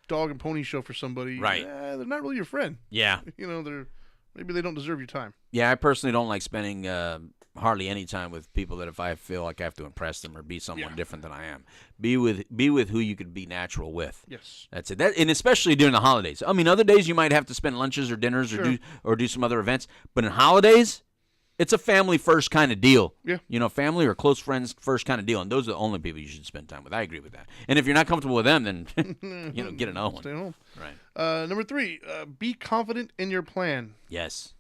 dog and pony show for somebody, right. They're not really your friend. Yeah. Maybe they don't deserve your time. Yeah, I personally don't like spending hardly any time with people that if I feel like I have to impress them or be someone different than I am. Be with who you could be natural with. Yes. That's it. And especially during the holidays. I mean, other days you might have to spend lunches or dinners or do some other events, but in holidays, it's a family first kind of deal. Yeah. Family or close friends first kind of deal, and those are the only people you should spend time with. I agree with that. And if you're not comfortable with them, then get another one. Stay home. Right. Number 3, be confident in your plan. Yes.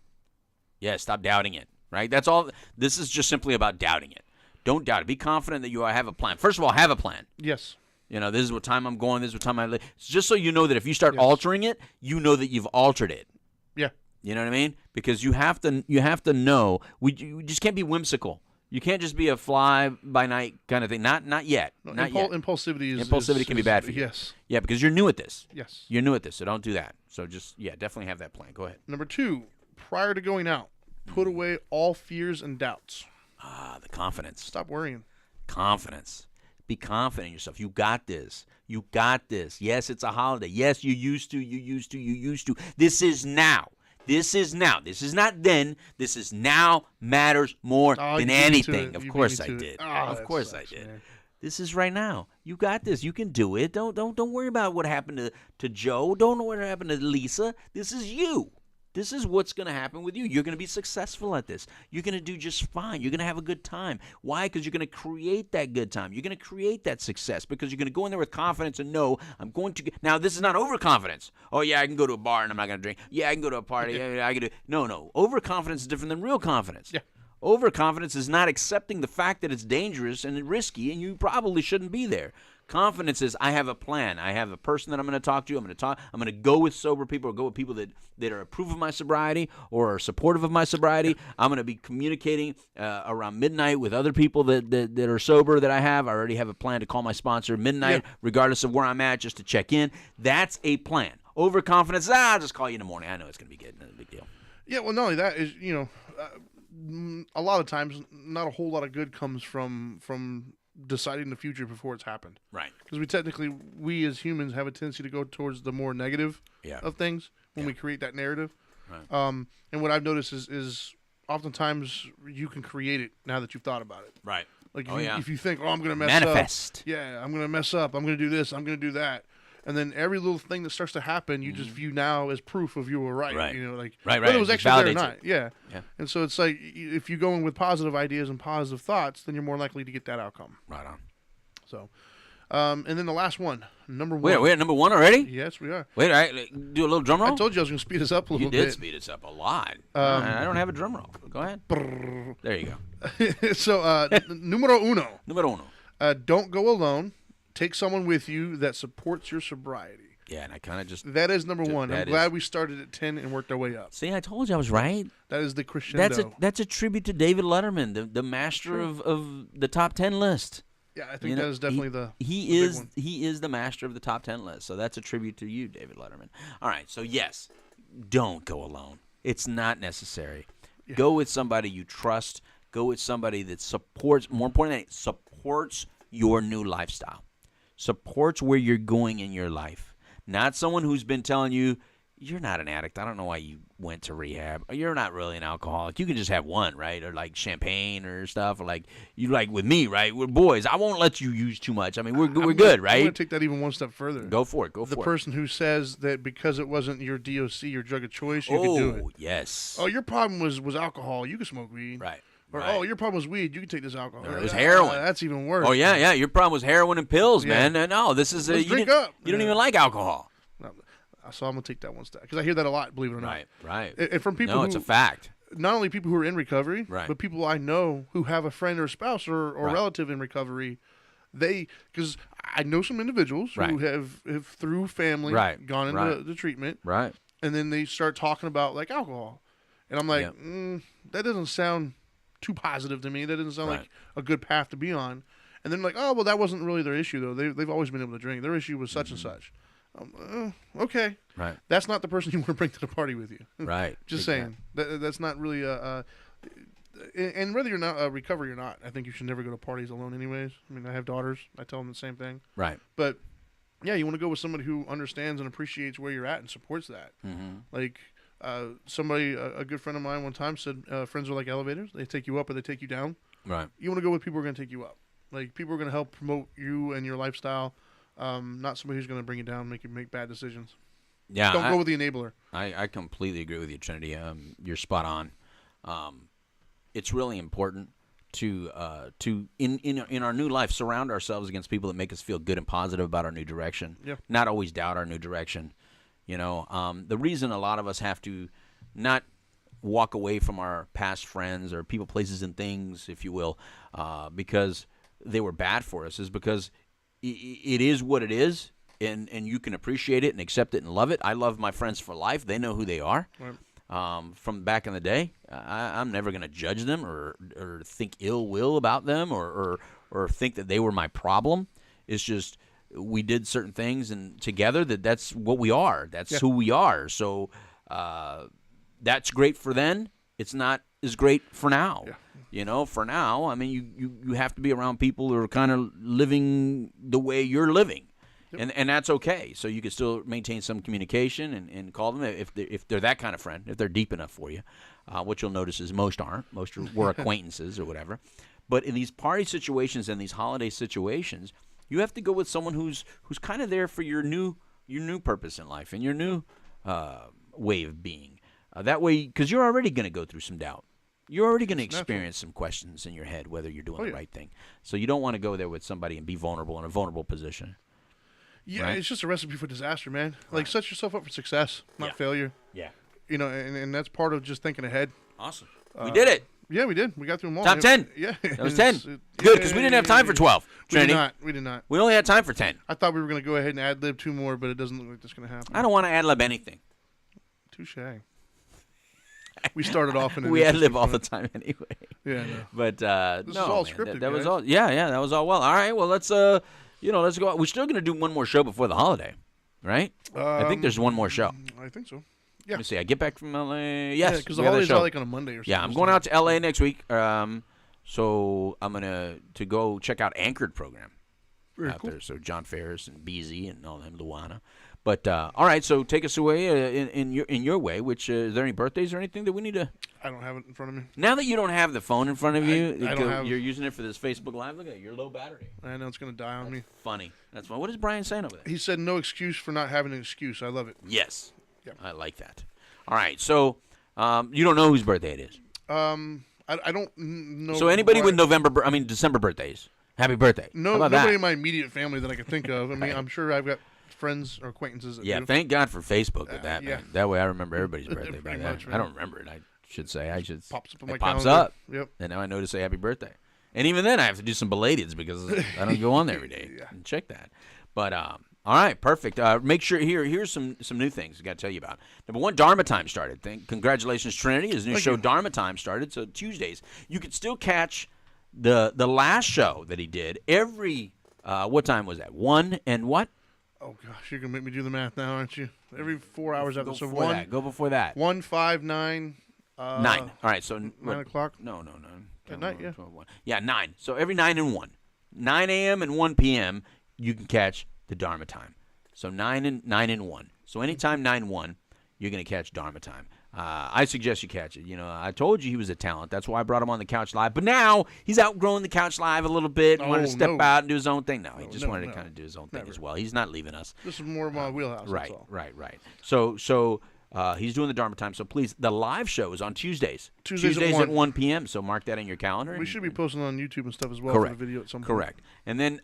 Stop doubting it. Right? That's all. This is just simply about doubting it. Don't doubt it. Be confident that you have a plan. First of all, have a plan. Yes. This is what time I'm going. This is what time I live. Just so you know that if you start altering it, you know that you've altered it. Yeah. You know what I mean? Because you have to know. We just can't be whimsical. You can't just be a fly by night kind of thing. Not yet. No, not yet. Impulsivity can be bad for you. Yes. Yeah, because you're new at this. Yes. You're new at this, so don't do that. So just definitely have that plan. Go ahead. Number 2, prior to going out, put away all fears and doubts. The confidence. Stop worrying. Confidence. Be confident in yourself. You got this. You got this. Yes, it's a holiday. Yes, you used to. This is now. This is now. This is not then. This is now. Matters more than anything. Of course I did. Of course I did. Man. This is right now. You got this. You can do it. Don't worry about what happened to Joe. Don't know what happened to Lisa. This is you. This is what's going to happen with you. You're going to be successful at this. You're going to do just fine. You're going to have a good time. Why? Because you're going to create that good time. You're going to create that success because you're going to go in there with confidence and know I'm going to get. Now, this is not overconfidence. Oh, yeah, I can go to a bar and I'm not going to drink. Yeah, I can go to a party. Yeah, I can do. No. Overconfidence is different than real confidence. Yeah. Overconfidence is not accepting the fact that it's dangerous and risky and you probably shouldn't be there. Confidence is I have a plan. I have a person that I'm going to talk to. I'm going to go with sober people or go with people that are approve of my sobriety or are supportive of my sobriety. I'm going to be communicating around midnight with other people that are sober that I have. I already have a plan to call my sponsor midnight, regardless of where I'm at, just to check in. That's a plan. Overconfidence, I'll just call you in the morning. I know it's going to be good. No big deal. Yeah, well, not only that is, a lot of times not a whole lot of good comes from deciding the future before it's happened. Right. Because we as humans have a tendency to go towards the more negative of things when we create that narrative. Right. And what I've noticed is oftentimes you can create it now that you've thought about it. Right. Like if you think, I'm going to mess up. Manifest. Yeah, I'm going to mess up. I'm going to do this. I'm going to do that. And then every little thing that starts to happen, you just view now as proof of you were right. Right. Whether it was actually there or not. Yeah. And so it's like if you go in with positive ideas and positive thoughts, then you're more likely to get that outcome. Right on. So, and then the last one, number 1. We're at number 1 already? Yes, we are. Wait, all right, do a little drum roll? I told you I was going to speed us up a little bit. You did speed us up a lot. I don't have a drum roll. Go ahead. There you go. So, numero uno. Numero uno. Don't go alone. Take someone with you that supports your sobriety. Yeah, and I kind of just... That is number 1. I'm glad we started at 10 and worked our way up. See, I told you I was right. That is the crescendo. That's a tribute to David Letterman, the master of the top 10 list. Yeah, I think that is definitely the he big one. He is the master of the top 10 list. So that's a tribute to you, David Letterman. All right, so yes, don't go alone. It's not necessary. Yeah. Go with somebody you trust. Go with somebody that supports, more importantly, supports your new lifestyle. Supports where you're going in your life. Not someone who's been telling you, you're not an addict. I don't know why you went to rehab. Or you're not really an alcoholic. You can just have one, right? Or like champagne or stuff. Or like you like with me, right? We're boys. I won't let you use too much. I mean, we're good, right? I'm going to take that even one step further. Go for it. The person who says that because it wasn't your DOC, your drug of choice, you could do it. Oh, yes. Oh, your problem was alcohol. You could smoke weed. Right. Or, oh, your problem was weed. You can take this alcohol. No, it was heroin. That's even worse. Oh, yeah. Your problem was heroin and pills, man. No, this is Let's drink up. You don't even like alcohol. No, so I'm going to take that one step. Because I hear that a lot, believe it or not. Right. And from people it's a fact. Not only people who are in recovery, right, but people I know who have a friend or a spouse or relative in recovery. Because I know some individuals who have through family gone into the treatment. Right. and then they start talking about like alcohol, and I'm like, that doesn't sound too positive to me. That doesn't sound like a good path to be on. And then like, oh well, that wasn't really their issue though. They've always been able to drink. Their issue was such and such. Okay, right. That's not the person you want to bring to the party with you. Right. Just saying. That's not really and whether you're not recovery or not, I think you should never go to parties alone anyways. I mean, I have daughters. I tell them the same thing. Right. But yeah, you want to go with somebody who understands and appreciates where you're at and supports that. Like somebody, a good friend of mine one time said, friends are like elevators. They take you up or they take you down. Right. You want to go with people who are going to take you up. Like people are going to help promote you and your lifestyle, not somebody who's going to bring you down, make you make bad decisions. Yeah. Don't go with the enabler. I completely agree with you, Trinity. You're spot on. It's really important to in our new life surround ourselves against people that make us feel good and positive about our new direction. Yeah. Not always doubt our new direction. You know, the reason a lot of us have to not walk away from our past friends or people, places, and things, if you will, because they were bad for us, is because it is what it is, and you can appreciate it and accept it and love it. I love my friends for life. They know who they are. Right. From back in the day, I'm never going to judge them or think ill will about them or think that they were my problem. It's just we did certain things and together that's what we are. That's who we are. So that's great for then. It's not as great for now. Yeah. You know, for now, I mean, you have to be around people who are kind of living the way you're living. Yep. And that's okay. So you can still maintain some communication and call them if they're that kind of friend, if they're deep enough for you. What you'll notice is most aren't. Most were acquaintances or whatever. But in these party situations and these holiday situations, you have to go with someone who's kind of there for your new purpose in life and your new way of being. That way, because you're already going to go through some doubt. You're already going to experience some questions in your head whether you're doing the right thing. So you don't want to go there with somebody and be vulnerable in a vulnerable position. Yeah, right? It's just a recipe for disaster, man. Like, set yourself up for success, not failure. Yeah. You know, and that's part of just thinking ahead. Awesome. We did it. Yeah, we did. We got through them all. Top 10. Yeah. That was 10. Good, because we didn't have time for 12. Trinity. We did not. We only had time for 10. I thought we were going to go ahead and ad-lib 2 more, but it doesn't look like that's going to happen. I don't want to ad-lib anything. Touche. We started off in we ad-lib all the time anyway. Yeah, no. But this is all man, scripted, that was guys. all. Yeah, that was all well. All right, well let's go. We're still going to do one more show before the holiday, right? I think there's one more show. I think so. Yeah. Let me see. I get back from LA. Yes, because the holiday's like on a Monday or something. Yeah, I'm going out to LA next week. So I'm gonna go check out Anchored program out there. So John Ferris and BZ and all them, Luana. But all right, so take us away in your way. Which is there any birthdays or anything that we need to? I don't have it in front of me. Now that you don't have the phone in front of you, you're using it for this Facebook Live. Look at it, your low battery. I know it's gonna die on me. Funny. That's funny. What is Brian saying over there? He said no excuse for not having an excuse. I love it. Yes. Yep. I like that. All right, so you don't know whose birthday it is. I don't know. So anybody with December birthdays, happy birthday. Nobody in my immediate family that I can think of. I mean, I'm sure I've got friends or acquaintances that do. Thank God for Facebook with that, yeah. man. That way I remember everybody's birthday by Pretty that. much, right? I don't remember it. I should say. Pops up on my pops calendar. up. Yep. And now I know to say happy birthday. And even then I have to do some belateds because I don't go on there every day and check that. But all right, perfect. Make sure here's some new things I got to tell you about. Number one, Dharma Time started. Congratulations, Trinity. His new show, Dharma Time, started. So Tuesdays, you can still catch the last show that he did every. What time was that? 1 and what? Oh gosh, you're gonna make me do the math now, aren't you? Every 4 hours after. So Go before that. 1, 5, 9. 9. All right, so 9 o'clock. No. At night, 12, 1. Yeah, 9. So every 9 and 1, 9 a.m. and 1 p.m. you can catch the Dharma Time. So 9 and 1. So anytime 9-1, you're going to catch Dharma Time. I suggest you catch it. You know, I told you he was a talent. That's why I brought him on the Couch Live. But now he's outgrowing the Couch Live a little bit and wanted to step out and do his own thing. No, he just wanted to kind of do his own thing as well. He's not leaving us. This is more of my wheelhouse. Right, that's all. right. So he's doing the Dharma Time. So please, the live show is on Tuesdays. Tuesdays at 1 p.m. So mark that in your calendar. We should be posting on YouTube and stuff as well Correct. for the video at some point. Correct. And then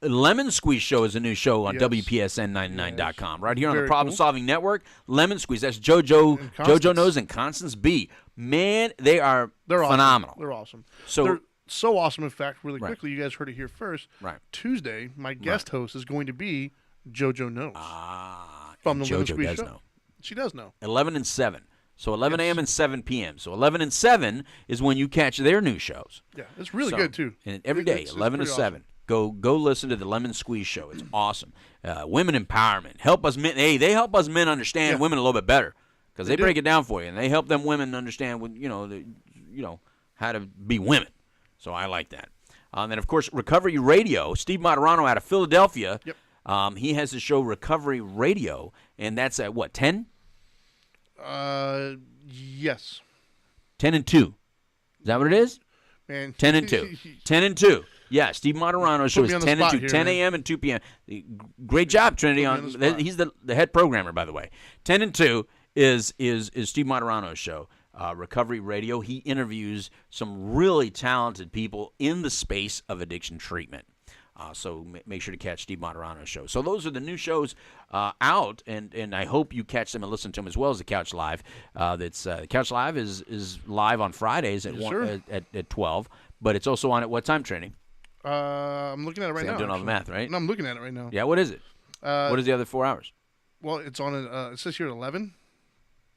Lemon Squeeze Show is a new show on WPSN99.com. Right here on the Problem Solving Network. Lemon Squeeze. That's JoJo Knows and Constance B. Man, they're phenomenal. Awesome. They're awesome. So they're so awesome, in fact, really quickly, you guys heard it here first. Right. Tuesday, my guest host is going to be JoJo Knows. Ah. From the Lemon JoJo Squeeze does Show. know. She does know. 11 and 7. So 11 a.m. and 7 p.m. So 11 and 7 is when you catch their new shows. Yeah, it's really good, too. And every day, 11 to 7. Awesome. Go listen to the Lemon Squeeze Show. It's awesome. Women empowerment. Help us men. Hey, they help us men understand women a little bit better because they break it down for you, and they help them women understand how to be women. So I like that. And then, of course, Recovery Radio. Steve Moderano out of Philadelphia. Yep. He has the show Recovery Radio, and that's at what, 10? Yes. 10 and 2. Is that what it is? Man. 10 and 2. 10 and 2. Yeah, Steve Moderano's show is 10 and 2. Here, 10 a.m. and 2 p.m. Great job, Trinity. He's the head programmer, by the way. 10 and 2 is Steve Moderano's show. Recovery Radio. He interviews some really talented people in the space of addiction treatment. So make sure to catch Steve Moderano's show. So those are the new shows out, and I hope you catch them and listen to them as well as the Couch Live. The Couch Live is live on Fridays at 12, but it's also on at what time, Trinity? I'm looking at it right now. I'm doing all the math, right? No, I'm looking at it right now. Yeah, what is it? What is the other 4 hours? Well, it's on. It says here at 11.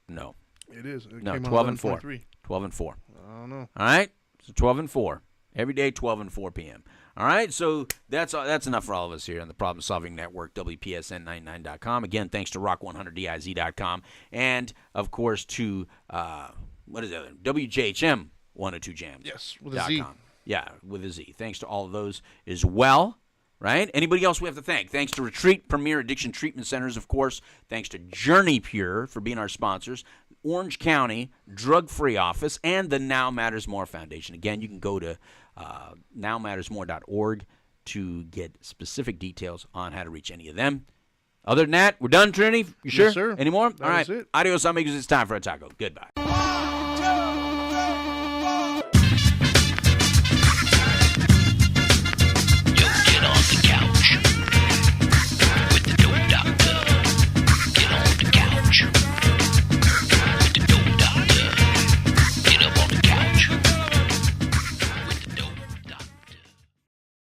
No. It is. It no, came 12 on and 4. 11:23. 12 and 4. I don't know. All right? So 12 and 4. Every day, 12 and 4 p.m. All right? So that's enough for all of us here on the Problem Solving Network, WPSN99.com. Again, thanks to Rock100DIZ.com. And, of course, to, what is the other? WJHM 102 Jams. Yes, with a Z. Yeah, with a Z. Thanks to all of those as well. Right? Anybody else we have to thank? Thanks to Retreat Premier Addiction Treatment Centers, of course. Thanks to Journey Pure for being our sponsors. Orange County Drug Free Office and the Now Matters More Foundation. Again, you can go to nowmattersmore.org to get specific details on how to reach any of them. Other than that, we're done, Trinity. You sure? Yes, sir. Any more? That all right. was it. Adios, amigos. It's time for a taco. Goodbye.